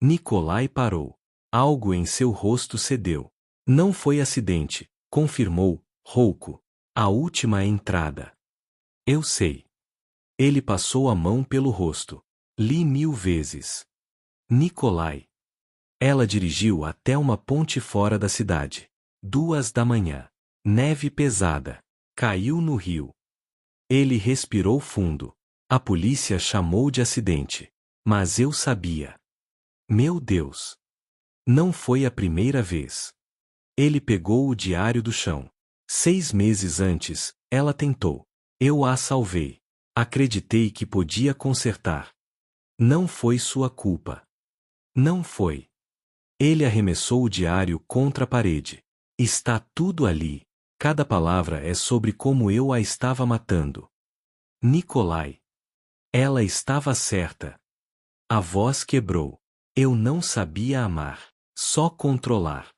Nikolai parou. Algo em seu rosto cedeu. Não foi acidente, confirmou, rouco. A última entrada. Eu sei. Ele passou a mão pelo rosto. Li 1000 vezes. Nikolai. Ela dirigiu até uma ponte fora da cidade. 2 da manhã. Neve pesada. Caiu no rio. Ele respirou fundo. A polícia chamou de acidente. Mas eu sabia. Meu Deus! Não foi a primeira vez. Ele pegou o diário do chão. 6 meses antes, ela tentou. Eu a salvei. Acreditei que podia consertar. Não foi sua culpa. Não foi. Ele arremessou o diário contra a parede. Está tudo ali. Cada palavra é sobre como eu a estava matando. Nikolai. Ela estava certa. A voz quebrou. Eu não sabia amar. Só controlar.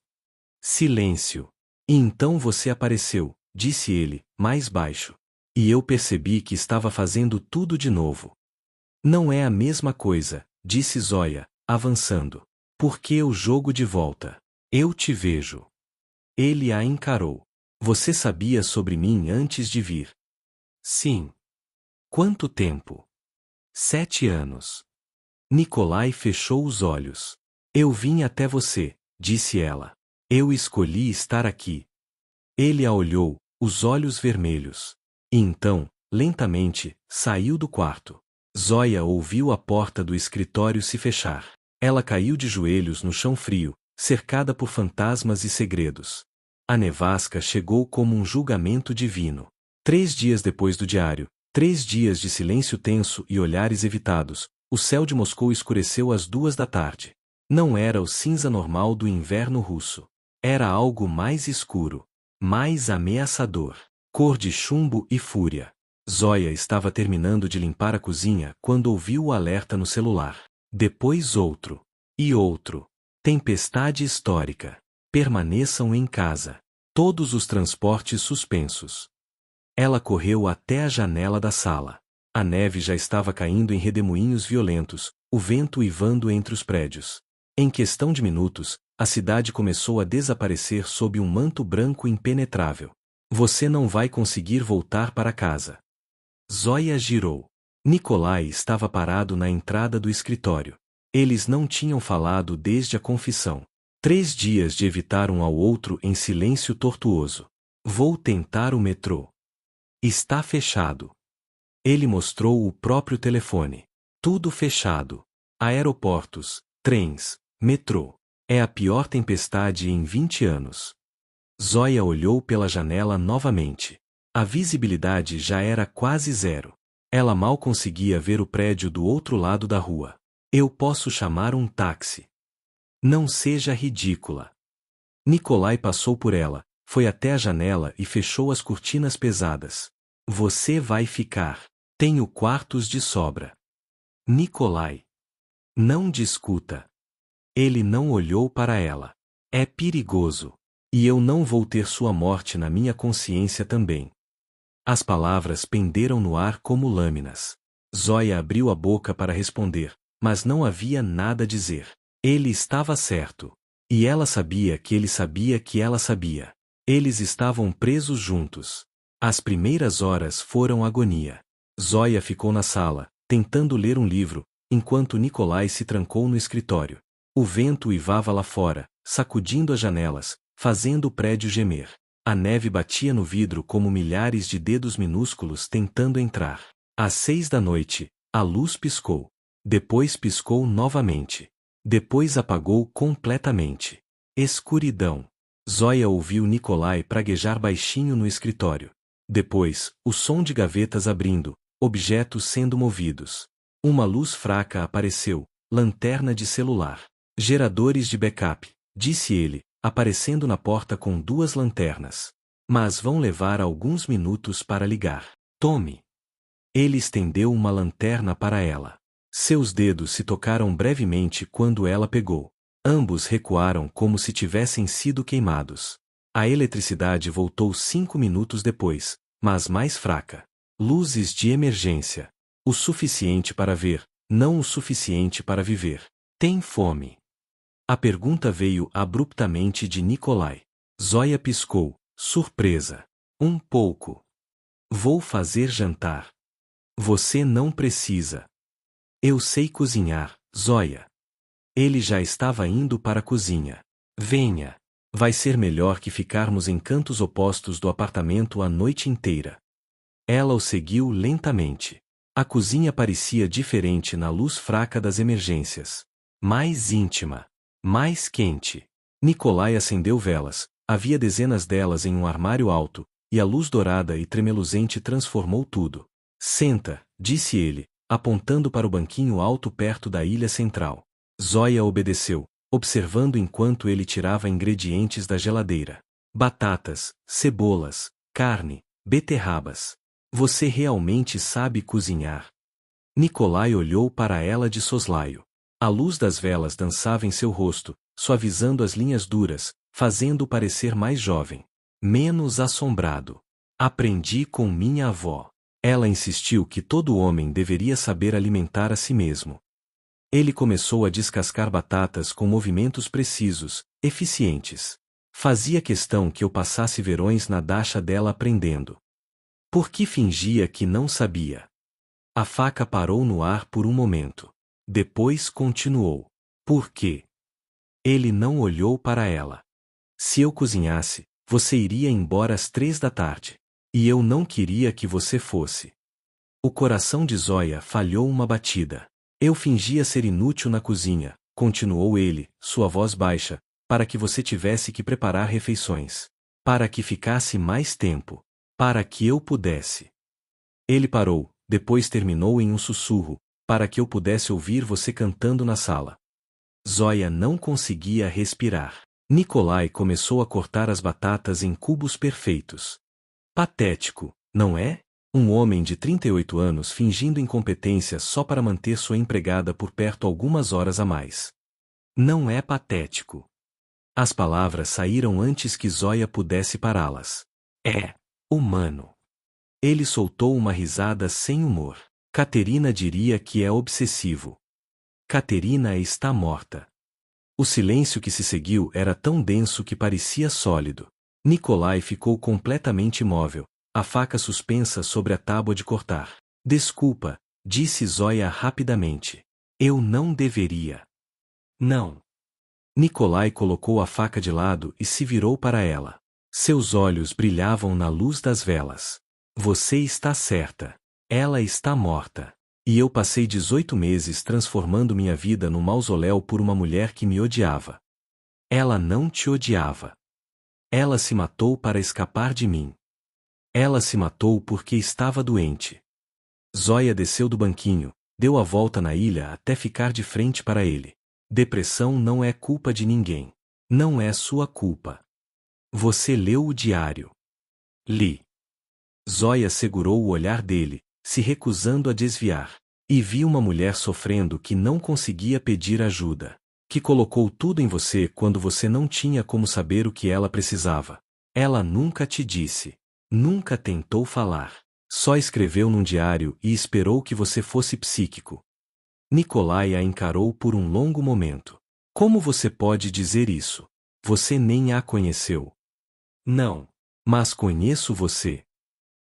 Silêncio. E então você apareceu, disse ele, mais baixo. E eu percebi que estava fazendo tudo de novo. Não é a mesma coisa, disse Zoya, avançando. Por que eu jogo de volta? Eu te vejo. Ele a encarou. Você sabia sobre mim antes de vir? Sim. Quanto tempo? 7 anos. Nikolai fechou os olhos. Eu vim até você, disse ela. Eu escolhi estar aqui. Ele a olhou, os olhos vermelhos. E então, lentamente, saiu do quarto. Zoya ouviu a porta do escritório se fechar. Ela caiu de joelhos no chão frio, cercada por fantasmas e segredos. A nevasca chegou como um julgamento divino. 3 dias depois do diário, 3 dias de silêncio tenso e olhares evitados, o céu de Moscou escureceu às 2 da tarde. Não era o cinza normal do inverno russo. Era algo mais escuro, mais ameaçador, cor de chumbo e fúria. Zoya estava terminando de limpar a cozinha quando ouviu o alerta no celular. Depois outro. E outro. Tempestade histórica. Permaneçam em casa. Todos os transportes suspensos. Ela correu até a janela da sala. A neve já estava caindo em redemoinhos violentos, o vento uivando entre os prédios. Em questão de minutos, a cidade começou a desaparecer sob um manto branco impenetrável. Você não vai conseguir voltar para casa. Zoya girou. Nikolai estava parado na entrada do escritório. Eles não tinham falado desde a confissão. 3 dias de evitar um ao outro em silêncio tortuoso. Vou tentar o metrô. Está fechado. Ele mostrou o próprio telefone. Tudo fechado. Aeroportos, trens, metrô. É a pior tempestade em 20 anos. Zoya olhou pela janela novamente. A visibilidade já era quase zero. Ela mal conseguia ver o prédio do outro lado da rua. Eu posso chamar um táxi. Não seja ridícula. Nikolai passou por ela, foi até a janela e fechou as cortinas pesadas. Você vai ficar. Tenho quartos de sobra. Nikolai. Não discuta. Ele não olhou para ela. É perigoso. E eu não vou ter sua morte na minha consciência também. As palavras penderam no ar como lâminas. Zoya abriu a boca para responder, mas não havia nada a dizer. Ele estava certo. E ela sabia que ele sabia que ela sabia. Eles estavam presos juntos. As primeiras horas foram agonia. Zoya ficou na sala, tentando ler um livro, enquanto Nikolai se trancou no escritório. O vento uivava lá fora, sacudindo as janelas, fazendo o prédio gemer. A neve batia no vidro como milhares de dedos minúsculos tentando entrar. Às 6 da noite, a luz piscou. Depois piscou novamente. Depois apagou completamente. Escuridão. Zoya ouviu Nikolai praguejar baixinho no escritório. Depois, o som de gavetas abrindo, objetos sendo movidos. Uma luz fraca apareceu, lanterna de celular. Geradores de backup, disse ele, aparecendo na porta com 2 lanternas. Mas vão levar alguns minutos para ligar. Tome. Ele estendeu uma lanterna para ela. Seus dedos se tocaram brevemente quando ela pegou. Ambos recuaram como se tivessem sido queimados. A eletricidade voltou 5 minutos depois, mas mais fraca. Luzes de emergência. O suficiente para ver, não o suficiente para viver. Tem fome? A pergunta veio abruptamente de Nikolai. Zoya piscou, surpresa. Um pouco. Vou fazer jantar. Você não precisa. Eu sei cozinhar, Zoya. Ele já estava indo para a cozinha. Venha. Vai ser melhor que ficarmos em cantos opostos do apartamento a noite inteira. Ela o seguiu lentamente. A cozinha parecia diferente na luz fraca das emergências. Mais íntima. Mais quente. Nikolai acendeu velas, havia dezenas delas em um armário alto, e a luz dourada e tremeluzente transformou tudo. Senta, disse ele, apontando para o banquinho alto perto da ilha central. Zoya obedeceu, observando enquanto ele tirava ingredientes da geladeira. Batatas, cebolas, carne, beterrabas. Você realmente sabe cozinhar. Nikolai olhou para ela de soslaio. A luz das velas dançava em seu rosto, suavizando as linhas duras, fazendo-o parecer mais jovem. Menos assombrado. Aprendi com minha avó. Ela insistiu que todo homem deveria saber alimentar a si mesmo. Ele começou a descascar batatas com movimentos precisos, eficientes. Fazia questão que eu passasse verões na dacha dela aprendendo. Por que fingia que não sabia? A faca parou no ar por um momento. Depois continuou. Por quê? Ele não olhou para ela. Se eu cozinhasse, você iria embora às 3 da tarde. E eu não queria que você fosse. O coração de Zoya falhou uma batida. Eu fingia ser inútil na cozinha, continuou ele, sua voz baixa, para que você tivesse que preparar refeições. Para que ficasse mais tempo. Para que eu pudesse. Ele parou, depois terminou em um sussurro, para que eu pudesse ouvir você cantando na sala. Zoya não conseguia respirar. Nikolai começou a cortar as batatas em cubos perfeitos. Patético, não é? Um homem de 38 anos fingindo incompetência só para manter sua empregada por perto algumas horas a mais. Não é patético. As palavras saíram antes que Zoya pudesse pará-las. É humano. Ele soltou uma risada sem humor. Caterina diria que é obsessivo. Caterina está morta. O silêncio que se seguiu era tão denso que parecia sólido. Nikolai ficou completamente imóvel, a faca suspensa sobre a tábua de cortar. Desculpa, disse Zoya rapidamente. Eu não deveria. Não. Nikolai colocou a faca de lado e se virou para ela. Seus olhos brilhavam na luz das velas. Você está certa. Ela está morta. E eu passei 18 meses transformando minha vida num mausoléu por uma mulher que me odiava. Ela não te odiava. Ela se matou para escapar de mim. Ela se matou porque estava doente. Zoya desceu do banquinho, deu a volta na ilha até ficar de frente para ele. Depressão não é culpa de ninguém. Não é sua culpa. Você leu o diário. Li. Zoya segurou o olhar dele, se recusando a desviar. E vi uma mulher sofrendo que não conseguia pedir ajuda. Que colocou tudo em você quando você não tinha como saber o que ela precisava. Ela nunca te disse. Nunca tentou falar. Só escreveu num diário e esperou que você fosse psíquico. Nikolai a encarou por um longo momento. Como você pode dizer isso? Você nem a conheceu. Não. Mas conheço você.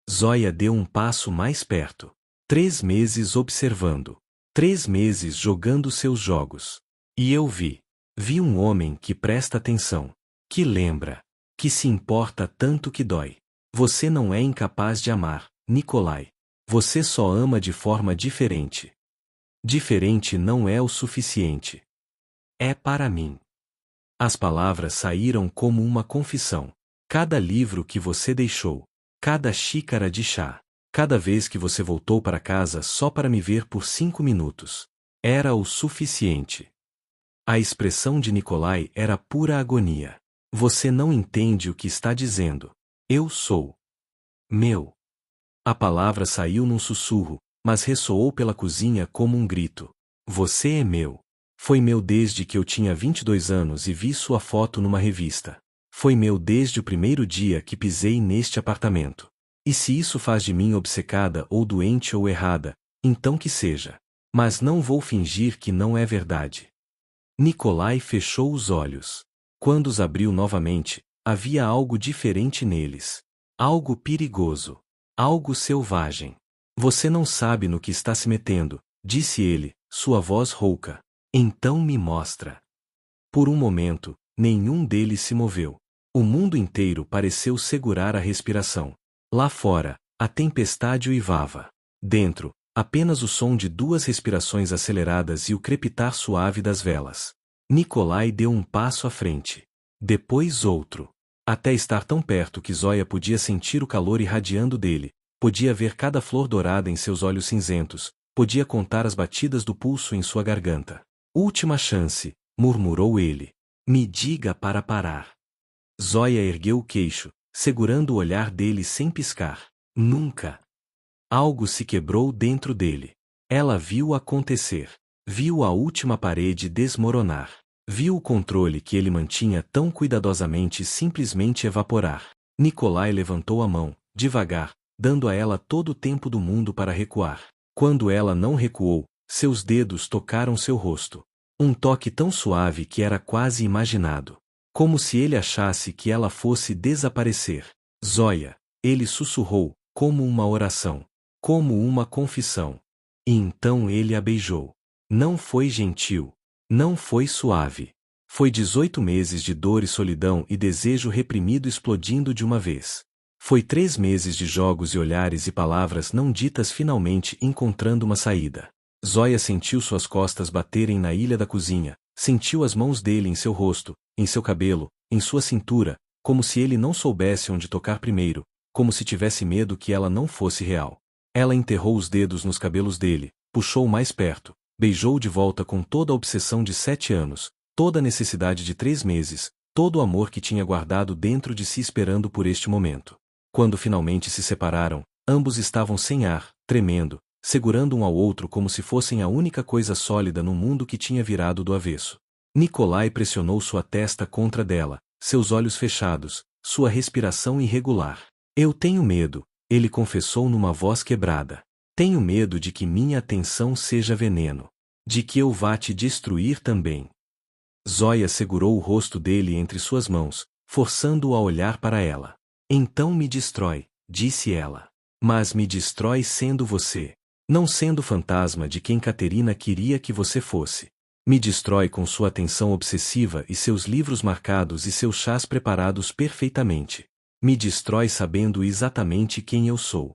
Zoya deu um passo mais perto. 3 meses observando. 3 meses jogando seus jogos. E eu vi. Vi um homem que presta atenção. Que lembra. Que se importa tanto que dói. Você não é incapaz de amar, Nikolai. Você só ama de forma diferente. Diferente não é o suficiente. É para mim. As palavras saíram como uma confissão. Cada livro que você deixou. Cada xícara de chá. Cada vez que você voltou para casa só para me ver por 5 minutos. Era o suficiente. A expressão de Nikolai era pura agonia. Você não entende o que está dizendo. Eu sou. Meu. A palavra saiu num sussurro, mas ressoou pela cozinha como um grito. Você é meu. Foi meu desde que eu tinha 22 anos e vi sua foto numa revista. Foi meu desde o primeiro dia que pisei neste apartamento. E se isso faz de mim obcecada ou doente ou errada, então que seja. Mas não vou fingir que não é verdade. Nikolai fechou os olhos. Quando os abriu novamente, havia algo diferente neles. Algo perigoso. Algo selvagem. Você não sabe no que está se metendo, disse ele, sua voz rouca. Então me mostra. Por um momento, nenhum deles se moveu. O mundo inteiro pareceu segurar a respiração. Lá fora, a tempestade uivava. Dentro, apenas o som de duas respirações aceleradas e o crepitar suave das velas. Nikolai deu um passo à frente. Depois outro. Até estar tão perto que Zoya podia sentir o calor irradiando dele, podia ver cada flor dourada em seus olhos cinzentos, podia contar as batidas do pulso em sua garganta. Última chance, murmurou ele. Me diga para parar. Zoya ergueu o queixo, segurando o olhar dele sem piscar. Nunca. Algo se quebrou dentro dele. Ela viu acontecer. Viu a última parede desmoronar. Viu o controle que ele mantinha tão cuidadosamente simplesmente evaporar. Nikolai levantou a mão, devagar, dando a ela todo o tempo do mundo para recuar. Quando ela não recuou, seus dedos tocaram seu rosto. Um toque tão suave que era quase imaginado. Como se ele achasse que ela fosse desaparecer. Zoya, ele sussurrou, como uma oração. Como uma confissão. E então ele a beijou. Não foi gentil. Não foi suave. Foi 18 meses de dor e solidão e desejo reprimido explodindo de uma vez. Foi 3 meses de jogos e olhares e palavras não ditas finalmente encontrando uma saída. Zoya sentiu suas costas baterem na ilha da cozinha, sentiu as mãos dele em seu rosto, em seu cabelo, em sua cintura, como se ele não soubesse onde tocar primeiro, como se tivesse medo que ela não fosse real. Ela enterrou os dedos nos cabelos dele, puxou mais perto, beijou de volta com toda a obsessão de 7 anos, toda a necessidade de 3 meses, todo o amor que tinha guardado dentro de si esperando por este momento. Quando finalmente se separaram, ambos estavam sem ar, tremendo, segurando um ao outro como se fossem a única coisa sólida no mundo que tinha virado do avesso. Nikolai pressionou sua testa contra dela, seus olhos fechados, sua respiração irregular. Eu tenho medo, ele confessou numa voz quebrada. Tenho medo de que minha atenção seja veneno. De que eu vá te destruir também. Zoya segurou o rosto dele entre suas mãos, forçando-o a olhar para ela. Então me destrói, disse ela. Mas me destrói sendo você. Não sendo o fantasma de quem Caterina queria que você fosse. Me destrói com sua atenção obsessiva e seus livros marcados e seus chás preparados perfeitamente. Me destrói sabendo exatamente quem eu sou.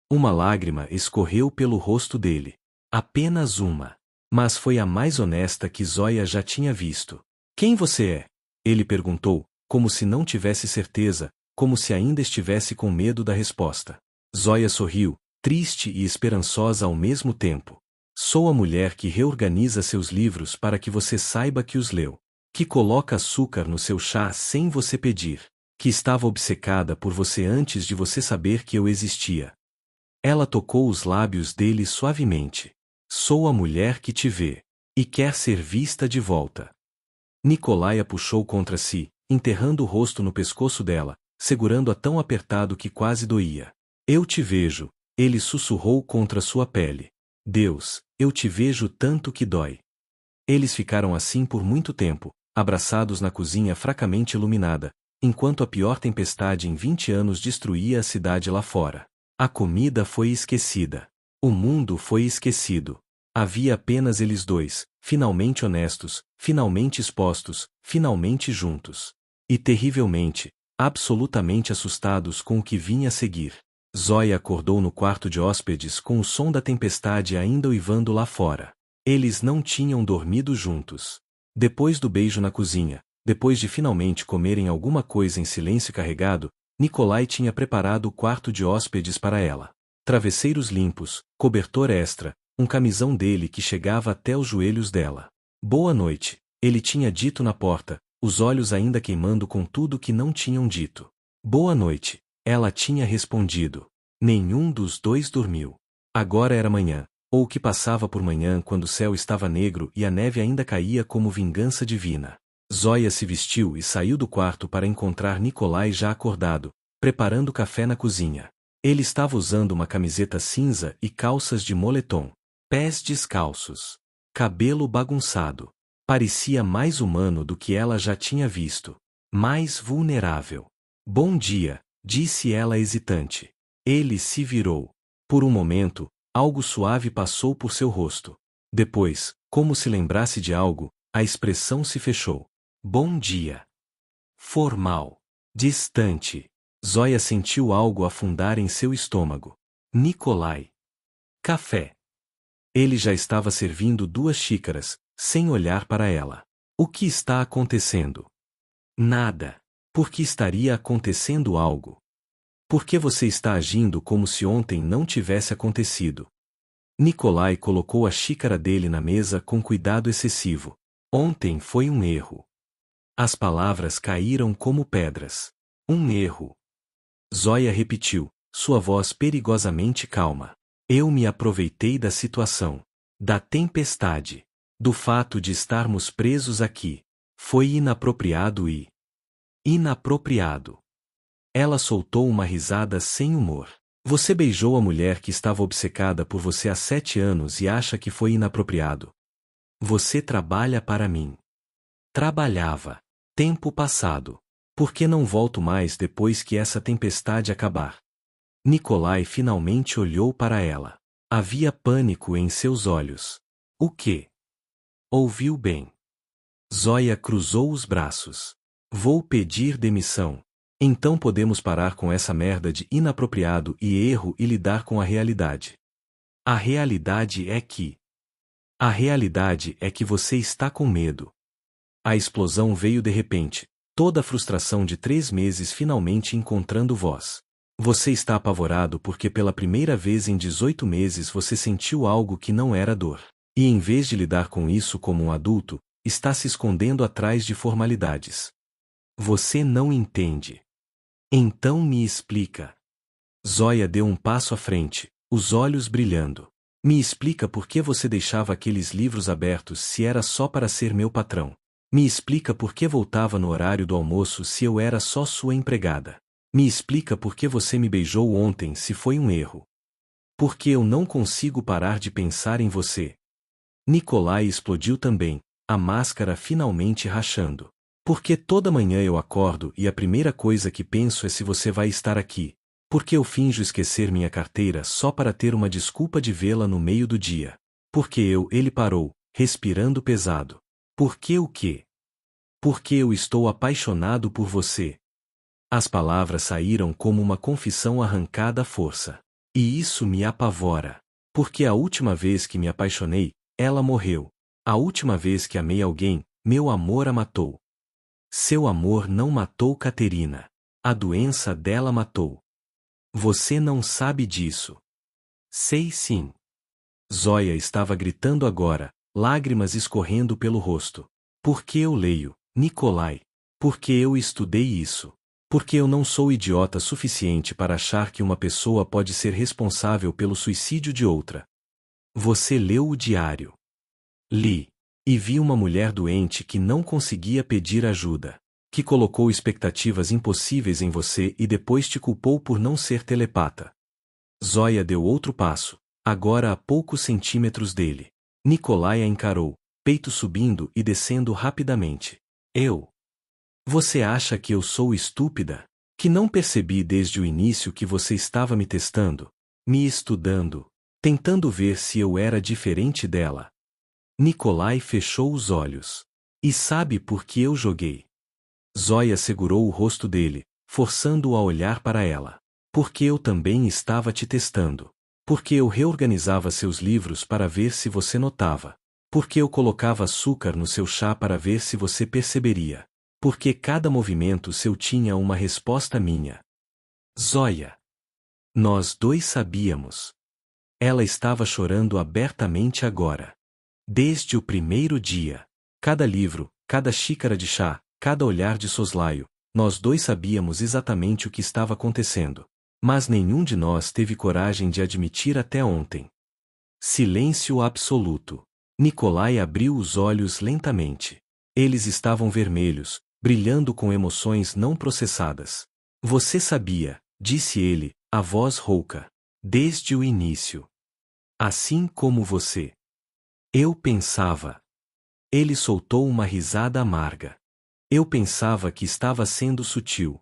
Uma lágrima escorreu pelo rosto dele. Apenas uma. Mas foi a mais honesta que Zoya já tinha visto. Quem você é? Ele perguntou, como se não tivesse certeza, como se ainda estivesse com medo da resposta. Zoya sorriu, triste e esperançosa ao mesmo tempo. Sou a mulher que reorganiza seus livros para que você saiba que os leu. Que coloca açúcar no seu chá sem você pedir. Que estava obcecada por você antes de você saber que eu existia. Ela tocou os lábios dele suavemente. Sou a mulher que te vê. E quer ser vista de volta. Nikolai a puxou contra si, enterrando o rosto no pescoço dela, segurando-a tão apertado que quase doía. Eu te vejo, ele sussurrou contra sua pele. Deus, eu te vejo tanto que dói. Eles ficaram assim por muito tempo, abraçados na cozinha fracamente iluminada, enquanto a pior tempestade em 20 anos destruía a cidade lá fora. A comida foi esquecida. O mundo foi esquecido. Havia apenas eles dois, finalmente honestos, finalmente expostos, finalmente juntos. E terrivelmente, absolutamente assustados com o que vinha a seguir. Zoya acordou no quarto de hóspedes com o som da tempestade ainda uivando lá fora. Eles não tinham dormido juntos. Depois do beijo na cozinha, depois de finalmente comerem alguma coisa em silêncio carregado, Nikolai tinha preparado o quarto de hóspedes para ela. Travesseiros limpos, cobertor extra, um camisão dele que chegava até os joelhos dela. Boa noite, ele tinha dito na porta, os olhos ainda queimando com tudo que não tinham dito. Boa noite, ela tinha respondido. Nenhum dos dois dormiu. Agora era manhã, ou o que passava por manhã quando o céu estava negro e a neve ainda caía como vingança divina. Zoya se vestiu e saiu do quarto para encontrar Nikolai já acordado, preparando café na cozinha. Ele estava usando uma camiseta cinza e calças de moletom. Pés descalços. Cabelo bagunçado. Parecia mais humano do que ela já tinha visto. Mais vulnerável. Bom dia, disse ela hesitante. Ele se virou. Por um momento, algo suave passou por seu rosto. Depois, como se lembrasse de algo, a expressão se fechou. Bom dia. Formal. Distante. Zóia sentiu algo afundar em seu estômago. Nikolai. Café. Ele já estava servindo 2 xícaras, sem olhar para ela. O que está acontecendo? Nada. Por que estaria acontecendo algo? Por que você está agindo como se ontem não tivesse acontecido? Nikolai colocou a xícara dele na mesa com cuidado excessivo. Ontem foi um erro. As palavras caíram como pedras. Um erro. Zóia repetiu, sua voz perigosamente calma. Eu me aproveitei da situação. Da tempestade. Do fato de estarmos presos aqui. Foi inapropriado e... Inapropriado. Ela soltou uma risada sem humor. Você beijou a mulher que estava obcecada por você há 7 anos e acha que foi inapropriado. Você trabalha para mim. Trabalhava. Tempo passado. Por que não volto mais depois que essa tempestade acabar? Nikolai finalmente olhou para ela. Havia pânico em seus olhos. O quê? Ouviu bem. Zóia cruzou os braços. Vou pedir demissão. Então podemos parar com essa merda de inapropriado e erro e lidar com a realidade. A realidade é que... A realidade é que você está com medo. A explosão veio de repente. Toda a frustração de 3 meses finalmente encontrando voz. Você está apavorado porque pela primeira vez em 18 meses você sentiu algo que não era dor. E em vez de lidar com isso como um adulto, está se escondendo atrás de formalidades. Você não entende. Então me explica. Zóia deu um passo à frente, os olhos brilhando. Me explica por que você deixava aqueles livros abertos se era só para ser meu patrão. Me explica por que voltava no horário do almoço se eu era só sua empregada. Me explica por que você me beijou ontem se foi um erro. Por que eu não consigo parar de pensar em você? Nikolai explodiu também, a máscara finalmente rachando. Porque toda manhã eu acordo e a primeira coisa que penso é se você vai estar aqui. Porque eu finjo esquecer minha carteira só para ter uma desculpa de vê-la no meio do dia. Porque ele parou, respirando pesado. Por que o quê? Porque eu estou apaixonado por você. As palavras saíram como uma confissão arrancada à força. E isso me apavora. Porque a última vez que me apaixonei, ela morreu. A última vez que amei alguém, meu amor a matou. Seu amor não matou Caterina. A doença dela matou. Você não sabe disso. Sei sim. Zóia estava gritando agora, lágrimas escorrendo pelo rosto. Por que eu leio, Nikolai? Porque eu estudei isso. Porque eu não sou idiota suficiente para achar que uma pessoa pode ser responsável pelo suicídio de outra. Você leu o diário. Li. E vi uma mulher doente que não conseguia pedir ajuda. Que colocou expectativas impossíveis em você e depois te culpou por não ser telepata. Zóia deu outro passo, agora a poucos centímetros dele. Nikolai a encarou, peito subindo e descendo rapidamente. Eu? Você acha que eu sou estúpida? Que não percebi desde o início que você estava me testando, me estudando, tentando ver se eu era diferente dela? Nikolai fechou os olhos. E sabe por que eu joguei? Zóia segurou o rosto dele, forçando-o a olhar para ela. Porque eu também estava te testando. Porque eu reorganizava seus livros para ver se você notava. Porque eu colocava açúcar no seu chá para ver se você perceberia. Porque cada movimento seu tinha uma resposta minha. Zóia. Nós dois sabíamos. Ela estava chorando abertamente agora. Desde o primeiro dia. Cada livro, cada xícara de chá, cada olhar de soslaio, nós dois sabíamos exatamente o que estava acontecendo. Mas nenhum de nós teve coragem de admitir até ontem. Silêncio absoluto. Nikolai abriu os olhos lentamente. Eles estavam vermelhos, brilhando com emoções não processadas. Você sabia, disse ele, a voz rouca. Desde o início. Assim como você. Eu pensava. Ele soltou uma risada amarga. Eu pensava que estava sendo sutil.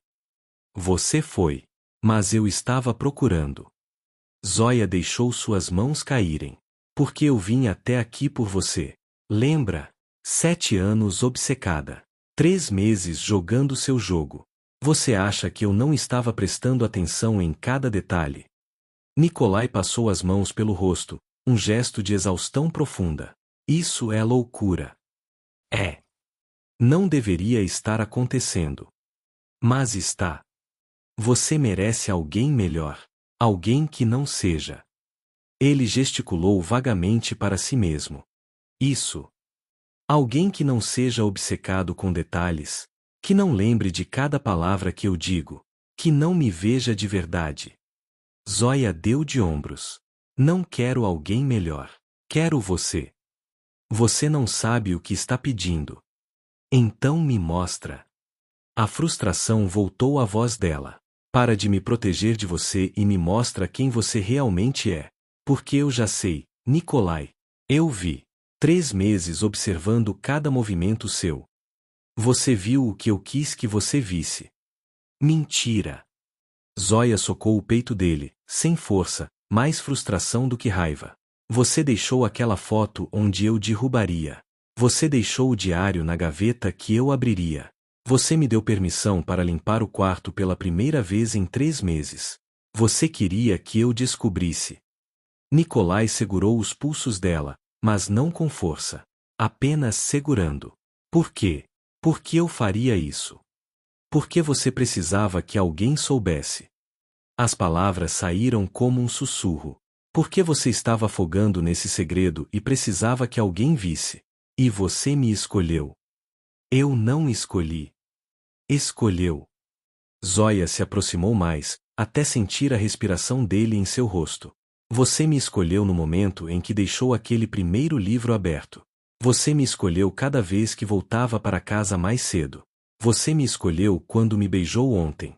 Você foi. Mas eu estava procurando. Zóia deixou suas mãos caírem. Porque eu vim até aqui por você. Lembra? 7 anos obcecada. 3 meses jogando seu jogo. Você acha que eu não estava prestando atenção em cada detalhe? Nikolai passou as mãos pelo rosto, um gesto de exaustão profunda. Isso é loucura. É. Não deveria estar acontecendo. Mas está. Você merece alguém melhor. Alguém que não seja. Ele gesticulou vagamente para si mesmo. Isso. Alguém que não seja obcecado com detalhes, que não lembre de cada palavra que eu digo, que não me veja de verdade. Zoya deu de ombros. Não quero alguém melhor. Quero você. Você não sabe o que está pedindo. Então me mostra. A frustração voltou à voz dela. Para de me proteger de você e me mostra quem você realmente é. Porque eu já sei, Nikolai. Eu vi. 3 meses observando cada movimento seu. Você viu o que eu quis que você visse. Mentira. Zoya socou o peito dele, sem força, mais frustração do que raiva. Você deixou aquela foto onde eu derrubaria. Você deixou o diário na gaveta que eu abriria. Você me deu permissão para limpar o quarto pela primeira vez em 3 meses. Você queria que eu descobrisse. Nikolai segurou os pulsos dela, mas não com força. Apenas segurando. Por quê? Por que eu faria isso? Por que você precisava que alguém soubesse? As palavras saíram como um sussurro. Por que você estava afogando nesse segredo e precisava que alguém visse? E você me escolheu. Eu não escolhi. Escolheu. Zoya se aproximou mais, até sentir a respiração dele em seu rosto. Você me escolheu no momento em que deixou aquele primeiro livro aberto. Você me escolheu cada vez que voltava para casa mais cedo. Você me escolheu quando me beijou ontem.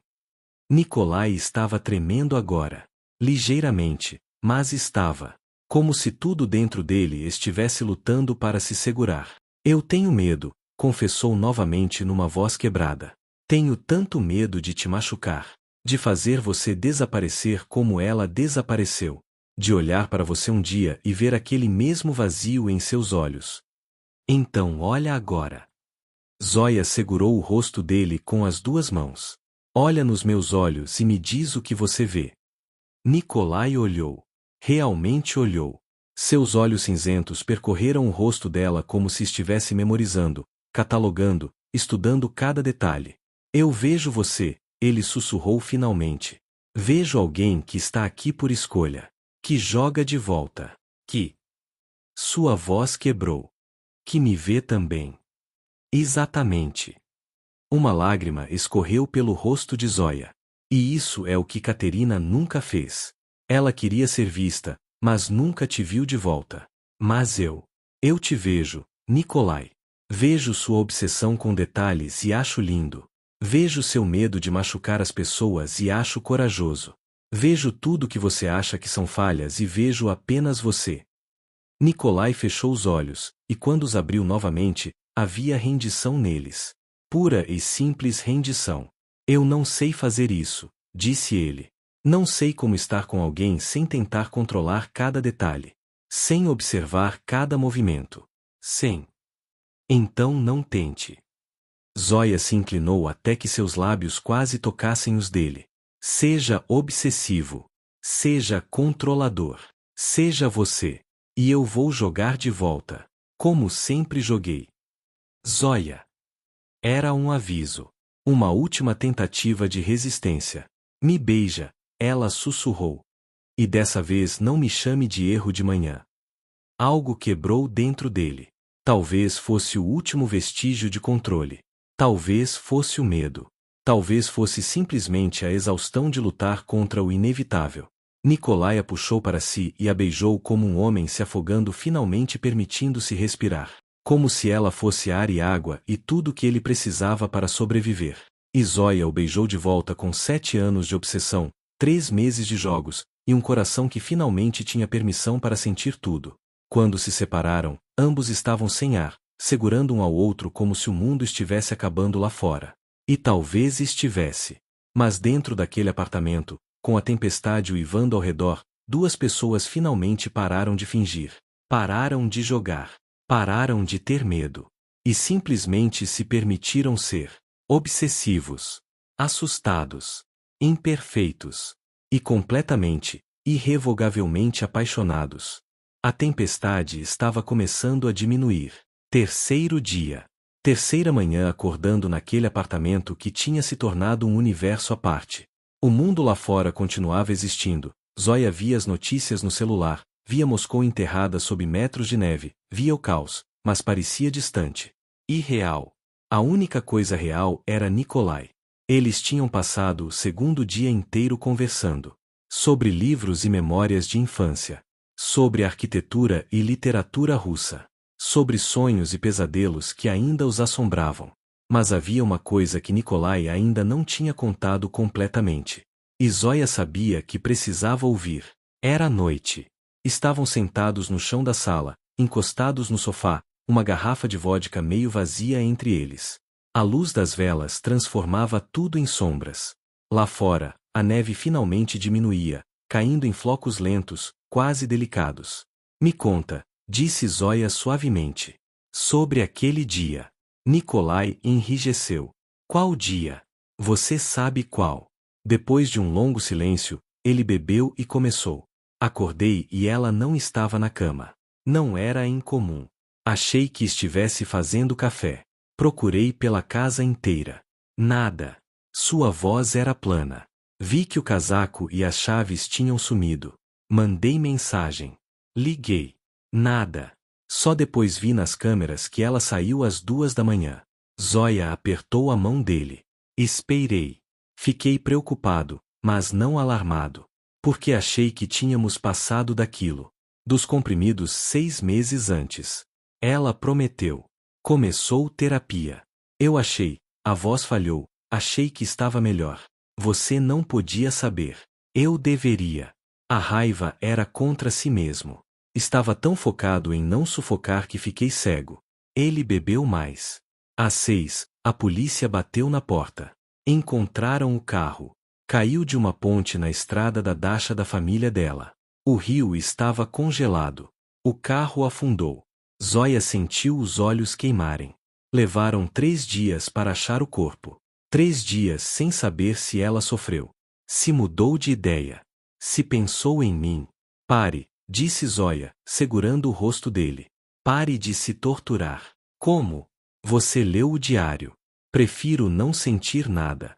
Nikolai estava tremendo agora. Ligeiramente, mas estava. Como se tudo dentro dele estivesse lutando para se segurar. Eu tenho medo, confessou novamente numa voz quebrada. Tenho tanto medo de te machucar. De fazer você desaparecer como ela desapareceu. De olhar para você um dia e ver aquele mesmo vazio em seus olhos. Então olha agora. Zoya segurou o rosto dele com as 2 mãos. Olha nos meus olhos e me diz o que você vê. Nikolai olhou. Realmente olhou. Seus olhos cinzentos percorreram o rosto dela como se estivesse memorizando, catalogando, estudando cada detalhe. Eu vejo você, ele sussurrou finalmente. Vejo alguém que está aqui por escolha. Que joga de volta. Que. Sua voz quebrou. Que me vê também. Exatamente. Uma lágrima escorreu pelo rosto de Zoya. E isso é o que Caterina nunca fez. Ela queria ser vista, mas nunca te viu de volta. Mas eu te vejo, Nikolai. Vejo sua obsessão com detalhes e acho lindo. Vejo seu medo de machucar as pessoas e acho corajoso. Vejo tudo que você acha que são falhas e vejo apenas você. Nikolai fechou os olhos, e quando os abriu novamente, havia rendição neles. Pura e simples rendição. Eu não sei fazer isso, disse ele. Não sei como estar com alguém sem tentar controlar cada detalhe. Sem observar cada movimento. Sem. Então não tente. Zoya se inclinou até que seus lábios quase tocassem os dele. Seja obsessivo. Seja controlador. Seja você. E eu vou jogar de volta. Como sempre joguei. Zoya. Era um aviso. Uma última tentativa de resistência. Me beija, ela sussurrou. E dessa vez não me chame de erro de manhã. Algo quebrou dentro dele. Talvez fosse o último vestígio de controle. Talvez fosse o medo. Talvez fosse simplesmente a exaustão de lutar contra o inevitável. Nikolai a puxou para si e a beijou como um homem se afogando, finalmente permitindo-se respirar. Como se ela fosse ar e água e tudo o que ele precisava para sobreviver. E Zoya o beijou de volta com 7 anos de obsessão, 3 meses de jogos, e um coração que finalmente tinha permissão para sentir tudo. Quando se separaram, ambos estavam sem ar, segurando um ao outro como se o mundo estivesse acabando lá fora. E talvez estivesse. Mas dentro daquele apartamento, com a tempestade uivando ao redor, 2 pessoas finalmente pararam de fingir. Pararam de jogar. Pararam de ter medo. E simplesmente se permitiram ser obsessivos, assustados, imperfeitos e completamente, irrevogavelmente apaixonados. A tempestade estava começando a diminuir. Terceiro dia. Terceira manhã acordando naquele apartamento que tinha se tornado um universo à parte. O mundo lá fora continuava existindo. Zoya via as notícias no celular, via Moscou enterrada sob metros de neve, via o caos, mas parecia distante. Irreal. A única coisa real era Nikolai. Eles tinham passado o segundo dia inteiro conversando. Sobre livros e memórias de infância. Sobre arquitetura e literatura russa. Sobre sonhos e pesadelos que ainda os assombravam. Mas havia uma coisa que Nikolai ainda não tinha contado completamente. E Zoya sabia que precisava ouvir. Era noite. Estavam sentados no chão da sala, encostados no sofá, uma garrafa de vodka meio vazia entre eles. A luz das velas transformava tudo em sombras. Lá fora, a neve finalmente diminuía, caindo em flocos lentos, quase delicados. Me conta, disse Zoya suavemente. Sobre aquele dia. Nikolai enrijeceu. Qual dia? Você sabe qual. Depois de um longo silêncio, ele bebeu e começou. Acordei e ela não estava na cama. Não era incomum. Achei que estivesse fazendo café. Procurei pela casa inteira. Nada. Sua voz era plana. Vi que o casaco e as chaves tinham sumido. Mandei mensagem. Liguei. Nada. Só depois vi nas câmeras que ela saiu às 2 da manhã. Zoya apertou a mão dele. Esperei. Fiquei preocupado, mas não alarmado. Porque achei que tínhamos passado daquilo. Dos comprimidos 6 meses antes. Ela prometeu. Começou terapia. Eu achei. A voz falhou. Achei que estava melhor. Você não podia saber. Eu deveria. A raiva era contra si mesmo. Estava tão focado em não sufocar que fiquei cego. Ele bebeu mais. Às 6, a polícia bateu na porta. Encontraram o carro. Caiu de uma ponte na estrada da dacha da família dela. O rio estava congelado. O carro afundou. Zoya sentiu os olhos queimarem. Levaram 3 dias para achar o corpo. 3 dias sem saber se ela sofreu. Se mudou de ideia. Se pensou em mim. Pare, disse Zoya, segurando o rosto dele. Pare de se torturar. Como? Você leu o diário. Prefiro não sentir nada.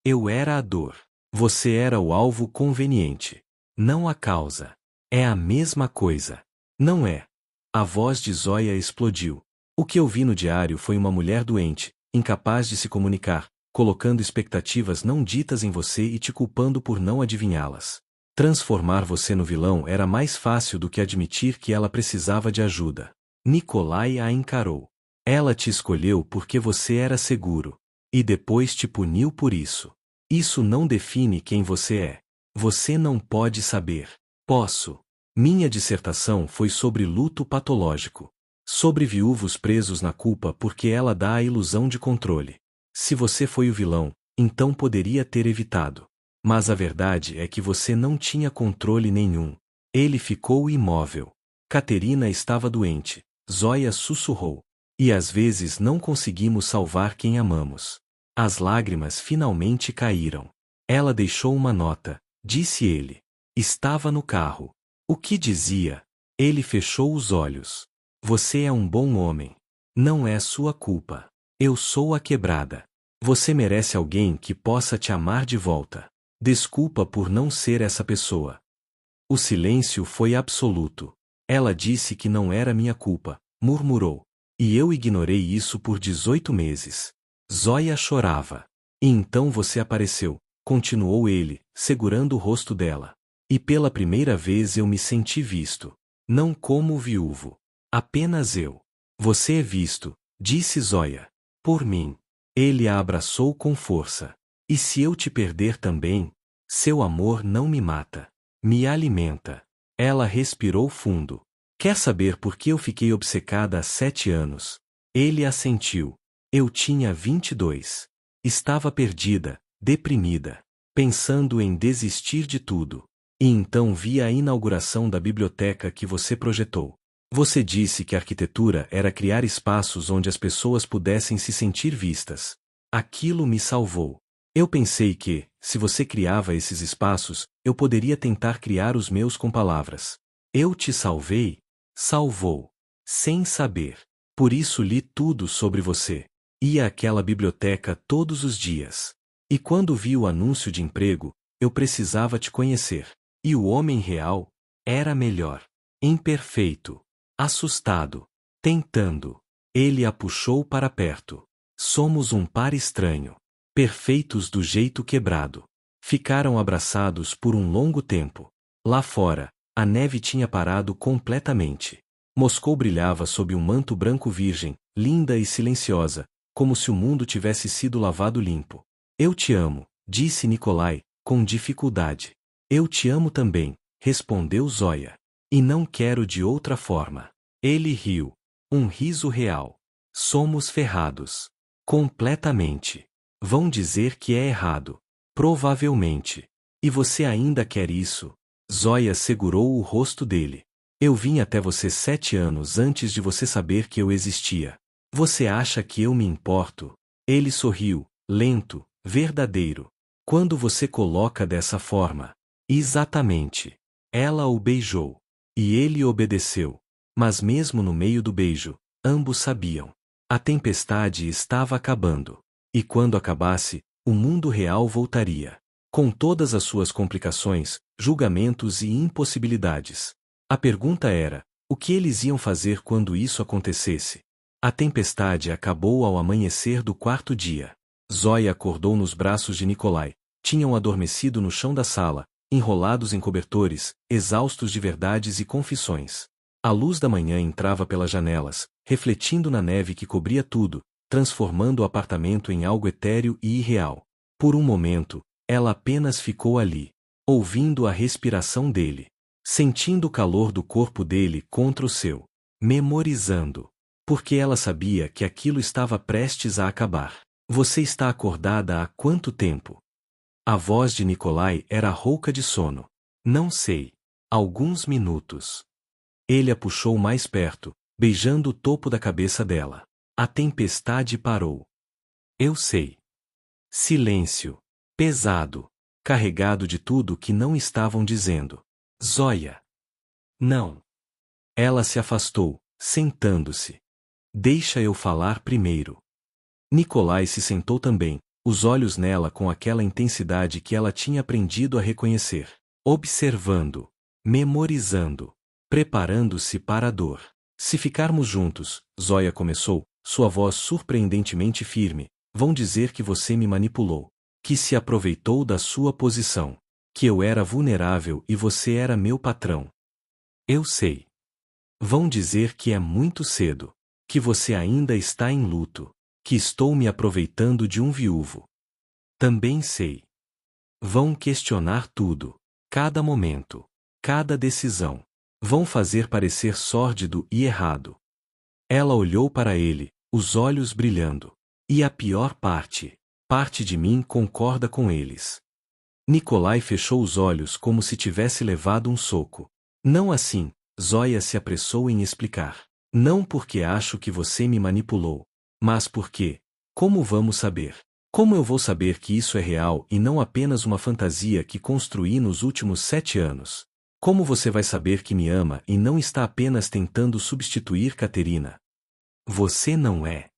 Eu era a dor. Você era o alvo conveniente. Não a causa. É a mesma coisa. Não é. A voz de Zoya explodiu. O que eu vi no diário foi uma mulher doente, incapaz de se comunicar, colocando expectativas não ditas em você e te culpando por não adivinhá-las. Transformar você no vilão era mais fácil do que admitir que ela precisava de ajuda. Nikolai a encarou. Ela te escolheu porque você era seguro. E depois te puniu por isso. Isso não define quem você é. Você não pode saber. Posso. Minha dissertação foi sobre luto patológico. Sobre viúvos presos na culpa porque ela dá a ilusão de controle. Se você foi o vilão, então poderia ter evitado. Mas a verdade é que você não tinha controle nenhum. Ele ficou imóvel. Caterina estava doente. Zoya sussurrou. E às vezes não conseguimos salvar quem amamos. As lágrimas finalmente caíram. Ela deixou uma nota, disse ele. Estava no carro. O que dizia? Ele fechou os olhos. Você é um bom homem. Não é sua culpa. Eu sou a quebrada. Você merece alguém que possa te amar de volta. Desculpa por não ser essa pessoa. O silêncio foi absoluto. Ela disse que não era minha culpa, murmurou. E eu ignorei isso por 18 meses. Zoya chorava. E então você apareceu, continuou ele, segurando o rosto dela. E pela primeira vez eu me senti visto. Não como viúvo. Apenas eu. Você é visto, disse Zoya. Por mim. Ele a abraçou com força. E se eu te perder também? Seu amor não me mata. Me alimenta. Ela respirou fundo. Quer saber por que eu fiquei obcecada há 7 anos? Ele assentiu. Eu tinha 22. Estava perdida, deprimida, pensando em desistir de tudo. E então vi a inauguração da biblioteca que você projetou. Você disse que a arquitetura era criar espaços onde as pessoas pudessem se sentir vistas. Aquilo me salvou. Eu pensei que, se você criava esses espaços, eu poderia tentar criar os meus com palavras. Eu te salvei? Salvou. Sem saber. Por isso li tudo sobre você. Ia àquela biblioteca todos os dias. E quando vi o anúncio de emprego, eu precisava te conhecer. E o homem real era melhor. Imperfeito. Assustado. Tentando. Ele a puxou para perto. Somos um par estranho. Perfeitos do jeito quebrado. Ficaram abraçados por um longo tempo. Lá fora, a neve tinha parado completamente. Moscou brilhava sob um manto branco virgem, linda e silenciosa, como se o mundo tivesse sido lavado limpo. Eu te amo, disse Nikolai, com dificuldade. Eu te amo também, respondeu Zoya. E não quero de outra forma. Ele riu. Um riso real. Somos ferrados. Completamente. Vão dizer que é errado. Provavelmente. E você ainda quer isso? Zoya segurou o rosto dele. Eu vim até você 7 anos antes de você saber que eu existia. Você acha que eu me importo? Ele sorriu, lento, verdadeiro. Quando você coloca dessa forma. Exatamente. Ela o beijou. E ele obedeceu. Mas mesmo no meio do beijo, ambos sabiam. A tempestade estava acabando. E quando acabasse, o mundo real voltaria. Com todas as suas complicações, julgamentos e impossibilidades. A pergunta era, o que eles iam fazer quando isso acontecesse? A tempestade acabou ao amanhecer do 4º dia. Zoya acordou nos braços de Nikolai. Tinham adormecido no chão da sala, enrolados em cobertores, exaustos de verdades e confissões. A luz da manhã entrava pelas janelas, refletindo na neve que cobria tudo, transformando o apartamento em algo etéreo e irreal. Por um momento, ela apenas ficou ali, ouvindo a respiração dele, sentindo o calor do corpo dele contra o seu, memorizando, porque ela sabia que aquilo estava prestes a acabar. Você está acordada há quanto tempo? A voz de Nikolai era rouca de sono. Não sei. Alguns minutos. Ele a puxou mais perto, beijando o topo da cabeça dela. A tempestade parou. Eu sei. Silêncio. Pesado. Carregado de tudo que não estavam dizendo. Zoya. Não. Ela se afastou, sentando-se. Deixa eu falar primeiro. Nikolai se sentou também, os olhos nela com aquela intensidade que ela tinha aprendido a reconhecer. Observando. Memorizando. Preparando-se para a dor. Se ficarmos juntos, Zoya começou, sua voz surpreendentemente firme, vão dizer que você me manipulou. Que se aproveitou da sua posição. Que eu era vulnerável e você era meu patrão. Eu sei. Vão dizer que é muito cedo. Que você ainda está em luto. Que estou me aproveitando de um viúvo. Também sei. Vão questionar tudo. Cada momento. Cada decisão. Vão fazer parecer sórdido e errado. Ela olhou para ele, os olhos brilhando. E a pior parte. Parte de mim concorda com eles. Nikolai fechou os olhos como se tivesse levado um soco. Não assim, Zoya se apressou em explicar. Não porque acho que você me manipulou. Mas porque? Como vamos saber? Como eu vou saber que isso é real e não apenas uma fantasia que construí nos últimos 7 anos? Como você vai saber que me ama e não está apenas tentando substituir Katerina? Você não é.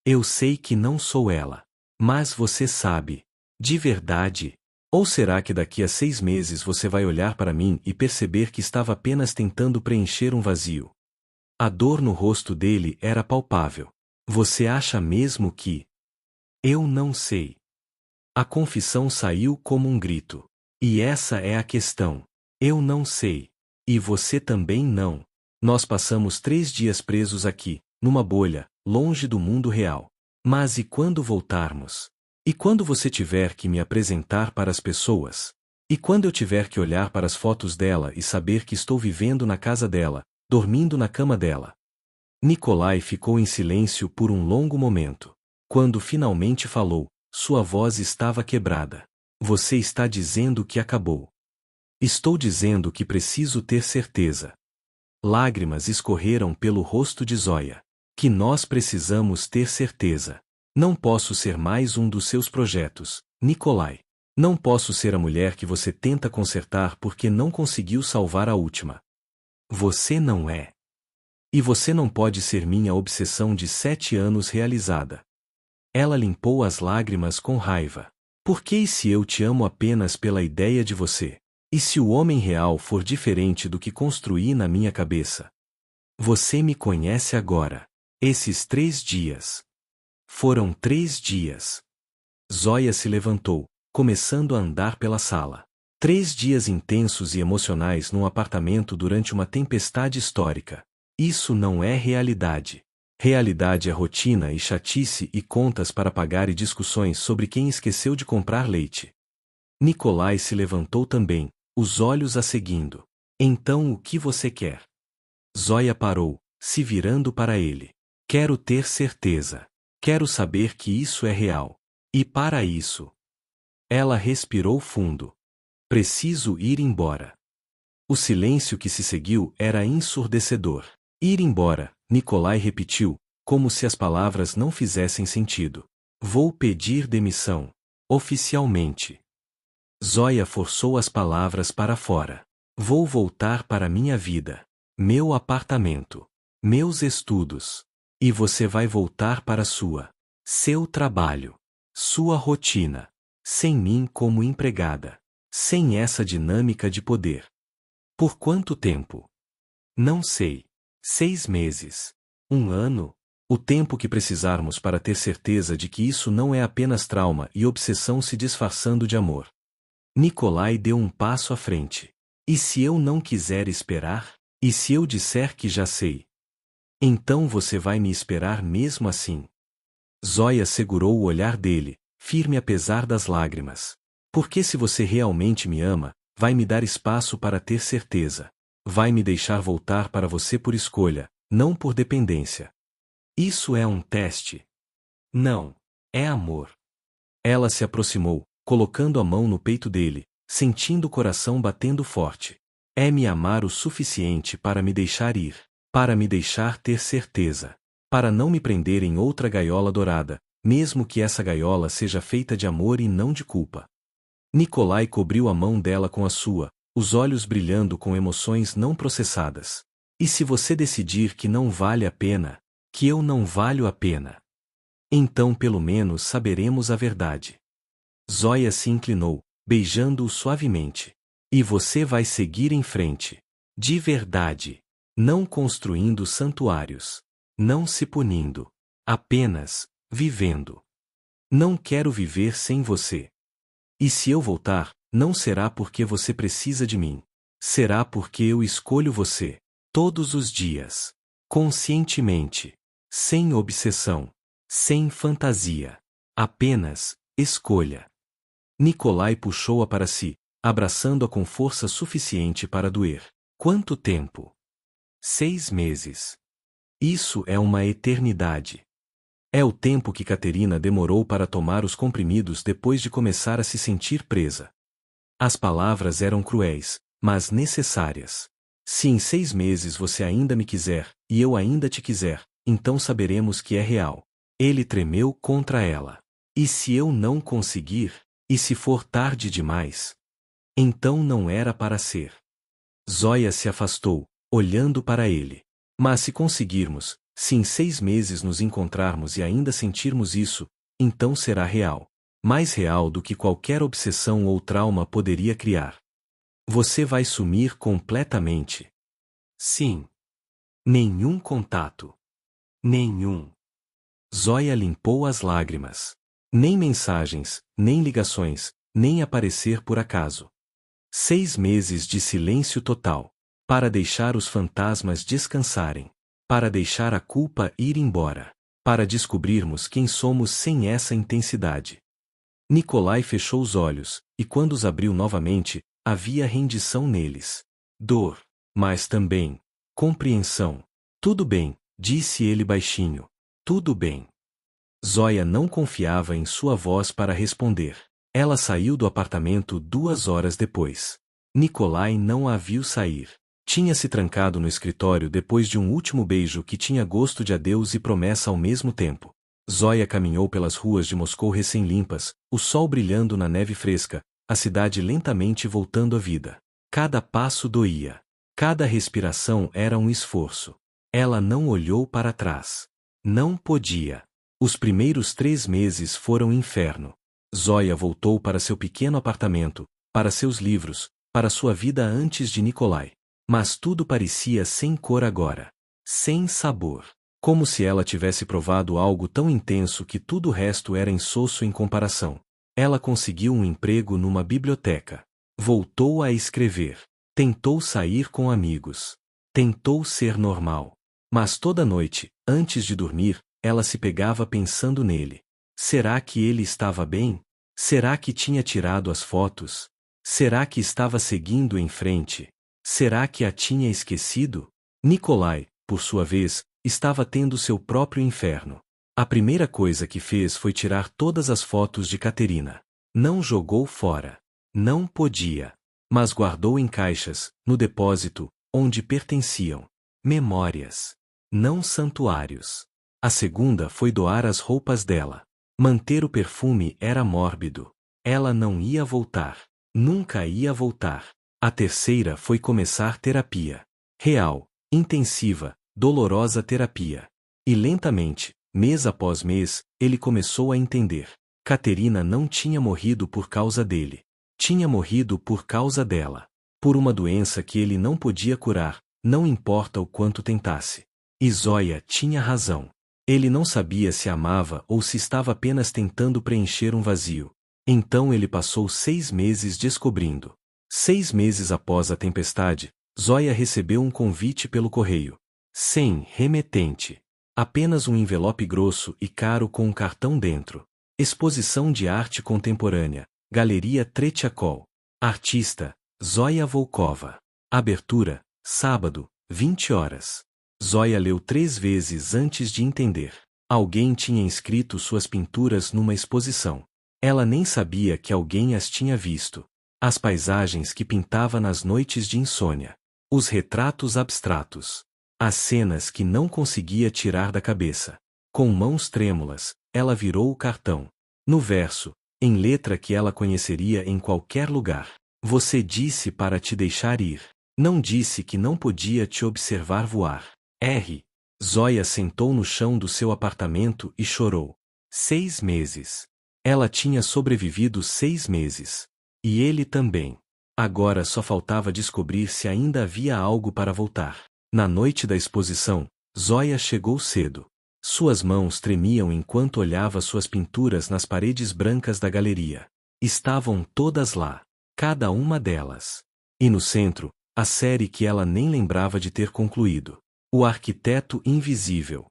Eu sei que não sou ela. Mas você sabe. De verdade. Ou será que daqui a 6 meses você vai olhar para mim e perceber que estava apenas tentando preencher um vazio? A dor no rosto dele era palpável. Você acha mesmo que... Eu não sei. A confissão saiu como um grito. E essa é a questão. Eu não sei. E você também não. Nós passamos 3 dias presos aqui, numa bolha, longe do mundo real. Mas e quando voltarmos? E quando você tiver que me apresentar para as pessoas? E quando eu tiver que olhar para as fotos dela e saber que estou vivendo na casa dela, dormindo na cama dela? Nikolai ficou em silêncio por um longo momento. Quando finalmente falou, sua voz estava quebrada. Você está dizendo que acabou. Estou dizendo que preciso ter certeza. Lágrimas escorreram pelo rosto de Zoya. Que nós precisamos ter certeza. Não posso ser mais um dos seus projetos, Nikolai. Não posso ser a mulher que você tenta consertar porque não conseguiu salvar a última. Você não é. E você não pode ser minha obsessão de 7 anos realizada. Ela limpou as lágrimas com raiva. Por que e se eu te amo apenas pela ideia de você? E se o homem real for diferente do que construí na minha cabeça? Você me conhece agora. Esses 3 dias. Foram 3 dias. Zoya se levantou, começando a andar pela sala. 3 dias intensos e emocionais num apartamento durante uma tempestade histórica. Isso não é realidade. Realidade é rotina e chatice e contas para pagar e discussões sobre quem esqueceu de comprar leite. Nikolai se levantou também, os olhos a seguindo. Então o que você quer? Zoya parou, se virando para ele. Quero ter certeza. Quero saber que isso é real. E para isso. Ela respirou fundo. Preciso ir embora. O silêncio que se seguiu era ensurdecedor. Ir embora, Nikolai repetiu, como se as palavras não fizessem sentido. Vou pedir demissão. Oficialmente. Zoya forçou as palavras para fora. Vou voltar para minha vida. Meu apartamento. Meus estudos. E você vai voltar para seu trabalho. Sua rotina. Sem mim como empregada. Sem essa dinâmica de poder. Por quanto tempo? Não sei. 6 meses. 1 ano? O tempo que precisarmos para ter certeza de que isso não é apenas trauma e obsessão se disfarçando de amor. Nikolai deu um passo à frente. E se eu não quiser esperar? E se eu disser que já sei? Então você vai me esperar mesmo assim? Zoya segurou o olhar dele, firme apesar das lágrimas. Porque se você realmente me ama, vai me dar espaço para ter certeza. Vai me deixar voltar para você por escolha, não por dependência. Isso é um teste? Não. É amor. Ela se aproximou, colocando a mão no peito dele, sentindo o coração batendo forte. É me amar o suficiente para me deixar ir, para me deixar ter certeza, para não me prender em outra gaiola dourada, mesmo que essa gaiola seja feita de amor e não de culpa. Nikolai cobriu a mão dela com a sua, os olhos brilhando com emoções não processadas. E se você decidir que não vale a pena, que eu não valho a pena? Então pelo menos saberemos a verdade. Zoya se inclinou, beijando-o suavemente. E você vai seguir em frente. De verdade. Não construindo santuários. Não se punindo. Apenas, vivendo. Não quero viver sem você. E se eu voltar, não será porque você precisa de mim. Será porque eu escolho você. Todos os dias. Conscientemente. Sem obsessão. Sem fantasia. Apenas, escolha. Nikolai puxou-a para si, abraçando-a com força suficiente para doer. Quanto tempo? 6 meses. Isso é uma eternidade. É o tempo que Caterina demorou para tomar os comprimidos depois de começar a se sentir presa. As palavras eram cruéis, mas necessárias. Se em 6 meses você ainda me quiser, e eu ainda te quiser, então saberemos que é real. Ele tremeu contra ela. E se eu não conseguir? E se for tarde demais? Então não era para ser. Zoya se afastou, olhando para ele. Mas se conseguirmos, se em 6 meses nos encontrarmos e ainda sentirmos isso, então será real. Mais real do que qualquer obsessão ou trauma poderia criar. Você vai sumir completamente. Sim. Nenhum contato. Nenhum. Zoya limpou as lágrimas. Nem mensagens, nem ligações, nem aparecer por acaso. 6 meses de silêncio total. Para deixar os fantasmas descansarem. Para deixar a culpa ir embora. Para descobrirmos quem somos sem essa intensidade. Nikolai fechou os olhos, e quando os abriu novamente, havia rendição neles. Dor. Mas também compreensão. Tudo bem, disse ele baixinho. Tudo bem. Zoya não confiava em sua voz para responder. Ela saiu do apartamento 2 horas depois. Nikolai não a viu sair. Tinha se trancado no escritório depois de um último beijo que tinha gosto de adeus e promessa ao mesmo tempo. Zoya caminhou pelas ruas de Moscou recém-limpas, o sol brilhando na neve fresca, a cidade lentamente voltando à vida. Cada passo doía. Cada respiração era um esforço. Ela não olhou para trás. Não podia. Os primeiros 3 meses foram inferno. Zoya voltou para seu pequeno apartamento, para seus livros, para sua vida antes de Nikolai. Mas tudo parecia sem cor agora. Sem sabor. Como se ela tivesse provado algo tão intenso que tudo o resto era insosso em comparação. Ela conseguiu um emprego numa biblioteca. Voltou a escrever. Tentou sair com amigos. Tentou ser normal. Mas toda noite, antes de dormir, ela se pegava pensando nele. Será que ele estava bem? Será que tinha tirado as fotos? Será que estava seguindo em frente? Será que a tinha esquecido? Nikolai, por sua vez, estava tendo seu próprio inferno. A primeira coisa que fez foi tirar todas as fotos de Katerina. Não jogou fora. Não podia. Mas guardou em caixas, no depósito, onde pertenciam. Memórias. Não santuários. A segunda foi doar as roupas dela. Manter o perfume era mórbido. Ela não ia voltar. Nunca ia voltar. A terceira foi começar terapia. Real, intensiva, dolorosa terapia. E lentamente, mês após mês, ele começou a entender. Katerina não tinha morrido por causa dele. Tinha morrido por causa dela. Por uma doença que ele não podia curar, não importa o quanto tentasse. E Zoya tinha razão. Ele não sabia se amava ou se estava apenas tentando preencher um vazio. Então ele passou 6 meses descobrindo. 6 meses após a tempestade, Zoya recebeu um convite pelo correio. Sem remetente. Apenas um envelope grosso e caro com um cartão dentro. Exposição de arte contemporânea. Galeria Tretiakov. Artista, Zoya Volkova. Abertura, sábado, 20 horas. Zoya leu 3 vezes antes de entender. Alguém tinha inscrito suas pinturas numa exposição. Ela nem sabia que alguém as tinha visto. As paisagens que pintava nas noites de insônia. Os retratos abstratos. As cenas que não conseguia tirar da cabeça. Com mãos trêmulas, ela virou o cartão. No verso, em letra que ela conheceria em qualquer lugar. Você disse para te deixar ir. Não disse que não podia te observar voar. R. Zoya sentou no chão do seu apartamento e chorou. 6 meses. Ela tinha sobrevivido 6 meses. E ele também. Agora só faltava descobrir se ainda havia algo para voltar. Na noite da exposição, Zoya chegou cedo. Suas mãos tremiam enquanto olhava suas pinturas nas paredes brancas da galeria. Estavam todas lá. Cada uma delas. E no centro, a série que ela nem lembrava de ter concluído. O Arquiteto Invisível.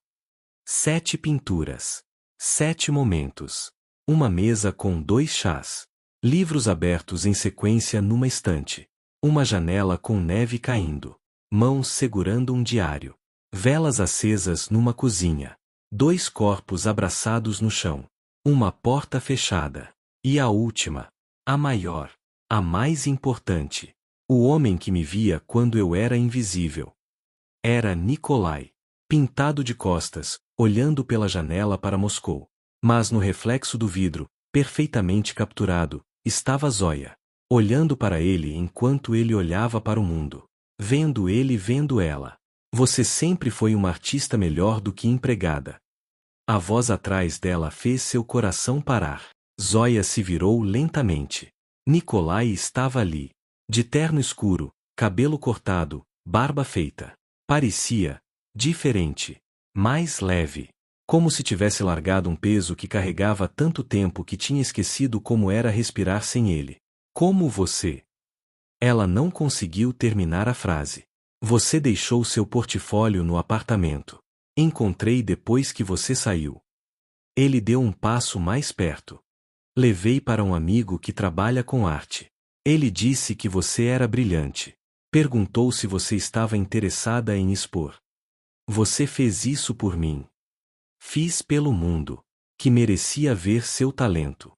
7 pinturas. 7 momentos. Uma mesa com 2 chás. Livros abertos em sequência numa estante. Uma janela com neve caindo. Mãos segurando um diário. Velas acesas numa cozinha. 2 corpos abraçados no chão. Uma porta fechada. E a última. A maior. A mais importante. O homem que me via quando eu era invisível. Era Nikolai. Pintado de costas, olhando pela janela para Moscou. Mas no reflexo do vidro, perfeitamente capturado, estava Zoya. Olhando para ele enquanto ele olhava para o mundo. Vendo ele vendo ela. Você sempre foi uma artista melhor do que empregada. A voz atrás dela fez seu coração parar. Zoya se virou lentamente. Nikolai estava ali. De terno escuro, cabelo cortado, barba feita. Parecia diferente. Mais leve. Como se tivesse largado um peso que carregava há tanto tempo que tinha esquecido como era respirar sem ele. Como você? Ela não conseguiu terminar a frase. Você deixou seu portfólio no apartamento. Encontrei depois que você saiu. Ele deu um passo mais perto. Levei para um amigo que trabalha com arte. Ele disse que você era brilhante. Perguntou se você estava interessada em expor. Você fez isso por mim. Fiz pelo mundo, que merecia ver seu talento.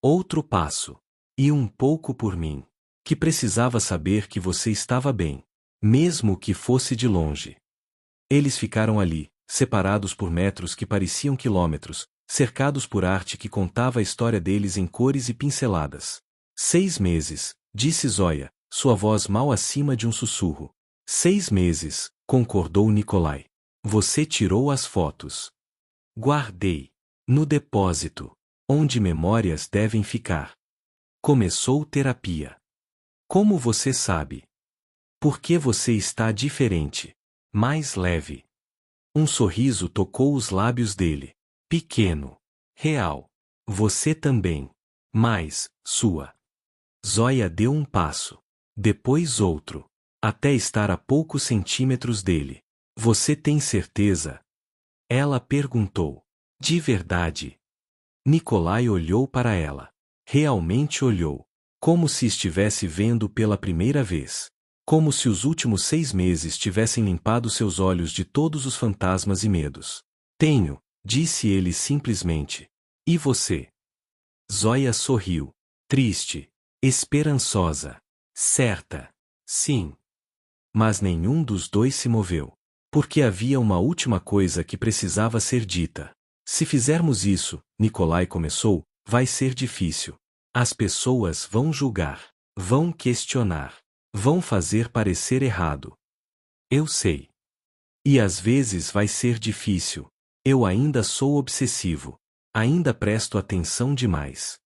Outro passo. E um pouco por mim, que precisava saber que você estava bem. mesmo que fosse de longe. Eles ficaram ali, separados por metros que pareciam quilômetros, cercados por arte que contava a história deles em cores e pinceladas. 6 meses, disse Zoya, sua voz mal acima de um sussurro. 6 meses, concordou Nikolai. Você tirou as fotos. Guardei. No depósito, onde memórias devem ficar. Começou terapia. Como você sabe? Porque você está diferente. Mais leve. Um sorriso tocou os lábios dele. Pequeno. Real. Você também. Mais, sua. Zoya deu um passo. Depois outro. Até estar a poucos centímetros dele. Você tem certeza? Ela perguntou. De verdade. Nikolai olhou para ela. Realmente olhou. Como se estivesse vendo pela primeira vez. Como se os últimos 6 meses tivessem limpado seus olhos de todos os fantasmas e medos. Tenho, disse ele simplesmente. E você? Zoya sorriu. Triste. Esperançosa. Certa. Sim. Mas nenhum dos dois se moveu. Porque havia uma última coisa que precisava ser dita. Se fizermos isso, Nikolai começou, vai ser difícil. As pessoas vão julgar. Vão questionar. Vão fazer parecer errado. Eu sei. E às vezes vai ser difícil. Eu ainda sou obsessivo. Ainda presto atenção demais.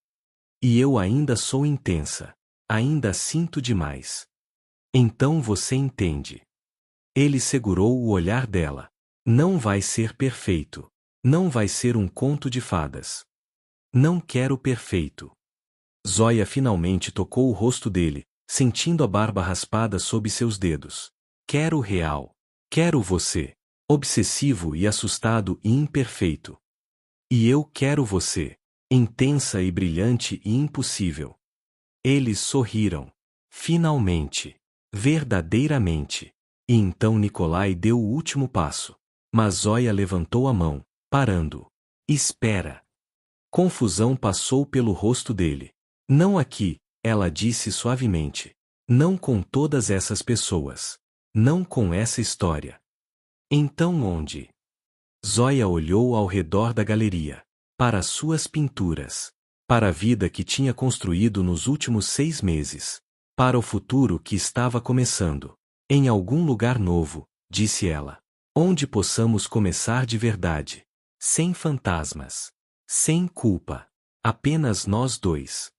E eu ainda sou intensa. Ainda sinto demais. Então você entende. Ele segurou o olhar dela. Não vai ser perfeito. Não vai ser um conto de fadas. Não quero perfeito. Zoya finalmente tocou o rosto dele, sentindo a barba raspada sob seus dedos. Quero real. Quero você. Obsessivo e assustado e imperfeito. E eu quero você. Intensa e brilhante e impossível. Eles sorriram. Finalmente. Verdadeiramente. E então Nikolai deu o último passo. Mas Zoya levantou a mão, parando. Espera. Confusão passou pelo rosto dele. Não aqui, ela disse suavemente. Não com todas essas pessoas. Não com essa história. Então onde? Zoya olhou ao redor da galeria. Para suas pinturas. Para a vida que tinha construído nos últimos 6 meses. Para o futuro que estava começando. Em algum lugar novo, disse ela. Onde possamos começar de verdade. Sem fantasmas. Sem culpa. Apenas nós dois.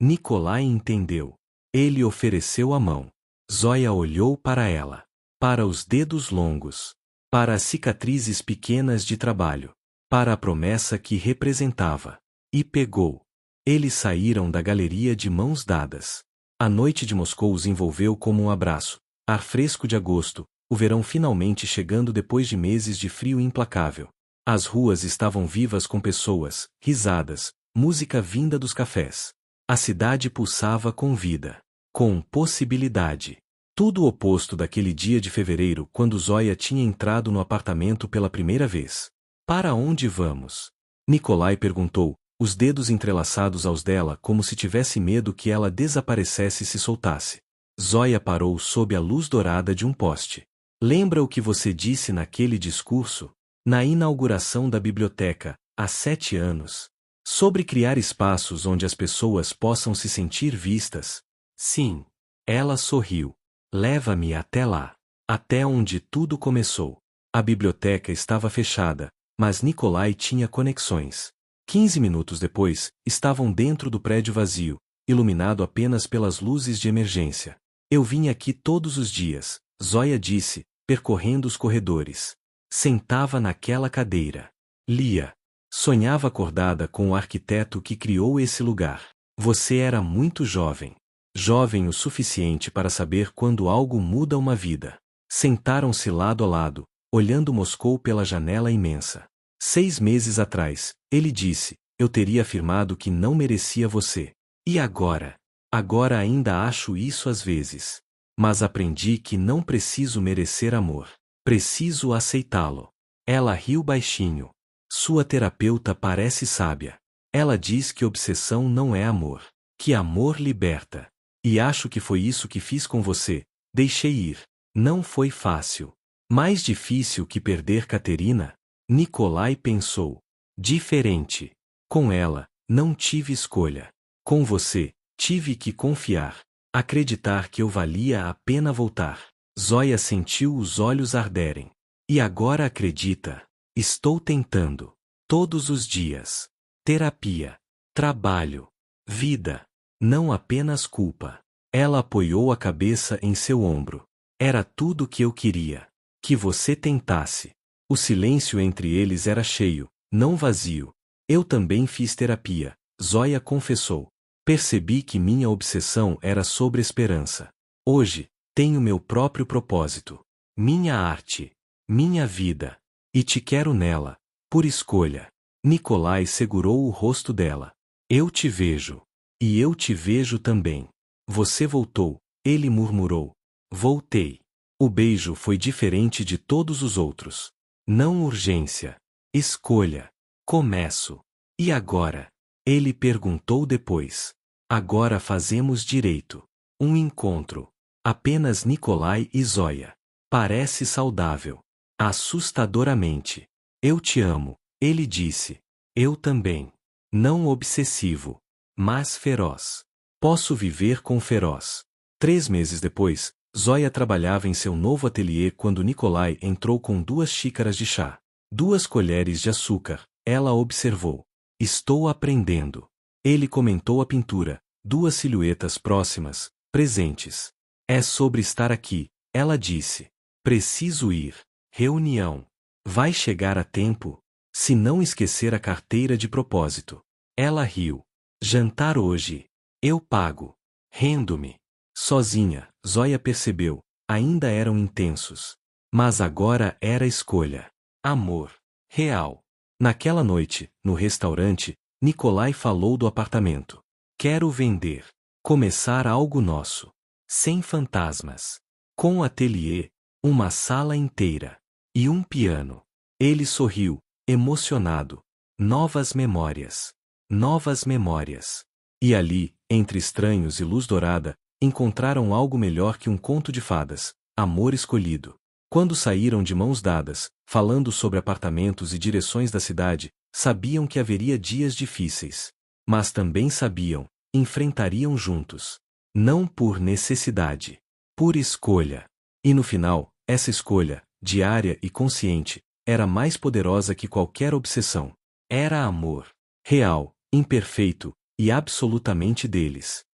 Nikolai entendeu. Ele ofereceu a mão. Zoya olhou para ela. Para os dedos longos. Para as cicatrizes pequenas de trabalho. Para a promessa que representava. E pegou. Eles saíram da galeria de mãos dadas. A noite de Moscou os envolveu como um abraço. Ar fresco de agosto, o verão finalmente chegando depois de meses de frio implacável. As ruas estavam vivas com pessoas, risadas, música vinda dos cafés. A cidade pulsava com vida. Com possibilidade. Tudo o oposto daquele dia de fevereiro quando Zoya tinha entrado no apartamento pela primeira vez. Para onde vamos? Nikolai perguntou, os dedos entrelaçados aos dela como se tivesse medo que ela desaparecesse e se soltasse. Zoya parou sob a luz dourada de um poste. Lembra o que você disse naquele discurso? Na inauguração da biblioteca, há 7 anos. Sobre criar espaços onde as pessoas possam se sentir vistas? Sim. Ela sorriu. Leva-me até lá. Até onde tudo começou. A biblioteca estava fechada, mas Nikolai tinha conexões. 15 minutos depois, estavam dentro do prédio vazio, iluminado apenas pelas luzes de emergência. Eu vim aqui todos os dias, Zoya disse, percorrendo os corredores. Sentava naquela cadeira. Lia. Sonhava acordada com o arquiteto que criou esse lugar. Você era muito jovem. Jovem o suficiente para saber quando algo muda uma vida. Sentaram-se lado a lado, olhando Moscou pela janela imensa. 6 meses atrás, ele disse, eu teria afirmado que não merecia você. E agora? Agora ainda acho isso às vezes. Mas aprendi que não preciso merecer amor. Preciso aceitá-lo. Ela riu baixinho. Sua terapeuta parece sábia. Ela diz que obsessão não é amor. Que amor liberta. E acho que foi isso que fiz com você. Deixei ir. Não foi fácil. Mais difícil que perder Caterina? Nikolai pensou. Diferente. Com ela, não tive escolha. Com você, tive que confiar. Acreditar que eu valia a pena voltar. Zoya sentiu os olhos arderem. E agora acredita? Estou tentando. Todos os dias. Terapia. Trabalho. Vida. Não apenas culpa. Ela apoiou a cabeça em seu ombro. Era tudo o que eu queria. Que você tentasse. O silêncio entre eles era cheio, não vazio. Eu também fiz terapia, Zoya confessou. Percebi que minha obsessão era sobre esperança. Hoje, tenho meu próprio propósito. Minha arte. Minha vida. E te quero nela. Por escolha. Nikolai segurou o rosto dela. Eu te vejo. E eu te vejo também. Você voltou, ele murmurou. Voltei. O beijo foi diferente de todos os outros. Não urgência. Escolha. Começo. E agora? Ele perguntou depois. Agora fazemos direito. Um encontro. Apenas Nikolai e Zoya. Parece saudável. Assustadoramente. Eu te amo, ele disse. Eu também. Não obsessivo. Mas feroz. Posso viver com feroz. 3 meses depois, Zoya trabalhava em seu novo ateliê quando Nikolai entrou com 2 xícaras de chá. 2 colheres de açúcar, ela observou. Estou aprendendo. Ele comentou a pintura, 2 silhuetas próximas, presentes. É sobre estar aqui, ela disse. Preciso ir. Reunião. Vai chegar a tempo? Se não esquecer a carteira de propósito. Ela riu. Jantar hoje. Eu pago. Rendo-me. Sozinha, Zoya percebeu, ainda eram intensos. Mas agora era escolha. Amor. Real. Naquela noite, no restaurante, Nikolai falou do apartamento. Quero vender. Começar algo nosso. Sem fantasmas. Com ateliê, uma sala inteira. E um piano. Ele sorriu, emocionado. Novas memórias. Novas memórias. E ali, entre estranhos e luz dourada, encontraram algo melhor que um conto de fadas, amor escolhido. Quando saíram de mãos dadas, falando sobre apartamentos e direções da cidade, sabiam que haveria dias difíceis. Mas também sabiam, enfrentariam juntos. Não por necessidade. Por escolha. E no final, essa escolha, diária e consciente, era mais poderosa que qualquer obsessão. Era amor. Real, imperfeito, e absolutamente deles.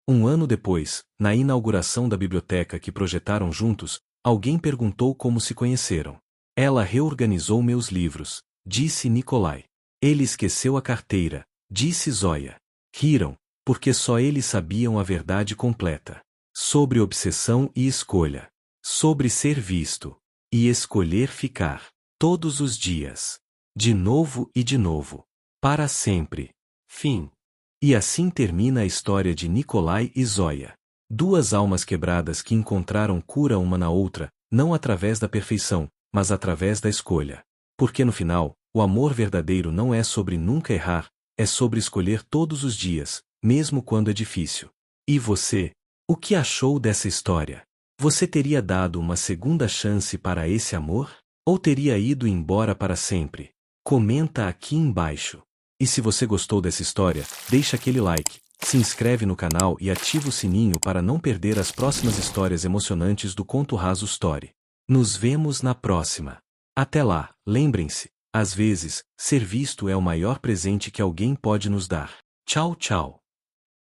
1 ano depois, na inauguração da biblioteca que projetaram juntos, alguém perguntou como se conheceram. Ela reorganizou meus livros, disse Nikolai. Ele esqueceu a carteira, disse Zoya. Riram, porque só eles sabiam a verdade completa. Sobre obsessão e escolha. Sobre ser visto. E escolher ficar. Todos os dias. De novo e de novo. Para sempre. Fim. E assim termina a história de Nikolai e Zoya. 2 almas quebradas que encontraram cura uma na outra, não através da perfeição, mas através da escolha. Porque no final, o amor verdadeiro não é sobre nunca errar, é sobre escolher todos os dias, mesmo quando é difícil. E você? O que achou dessa história? Você teria dado uma segunda chance para esse amor? Ou teria ido embora para sempre? Comenta aqui embaixo. E se você gostou dessa história, deixa aquele like, se inscreve no canal e ativa o sininho para não perder as próximas histórias emocionantes do Conto Raso Story. Nos vemos na próxima. Até lá, lembrem-se, às vezes, ser visto é o maior presente que alguém pode nos dar. Tchau, tchau.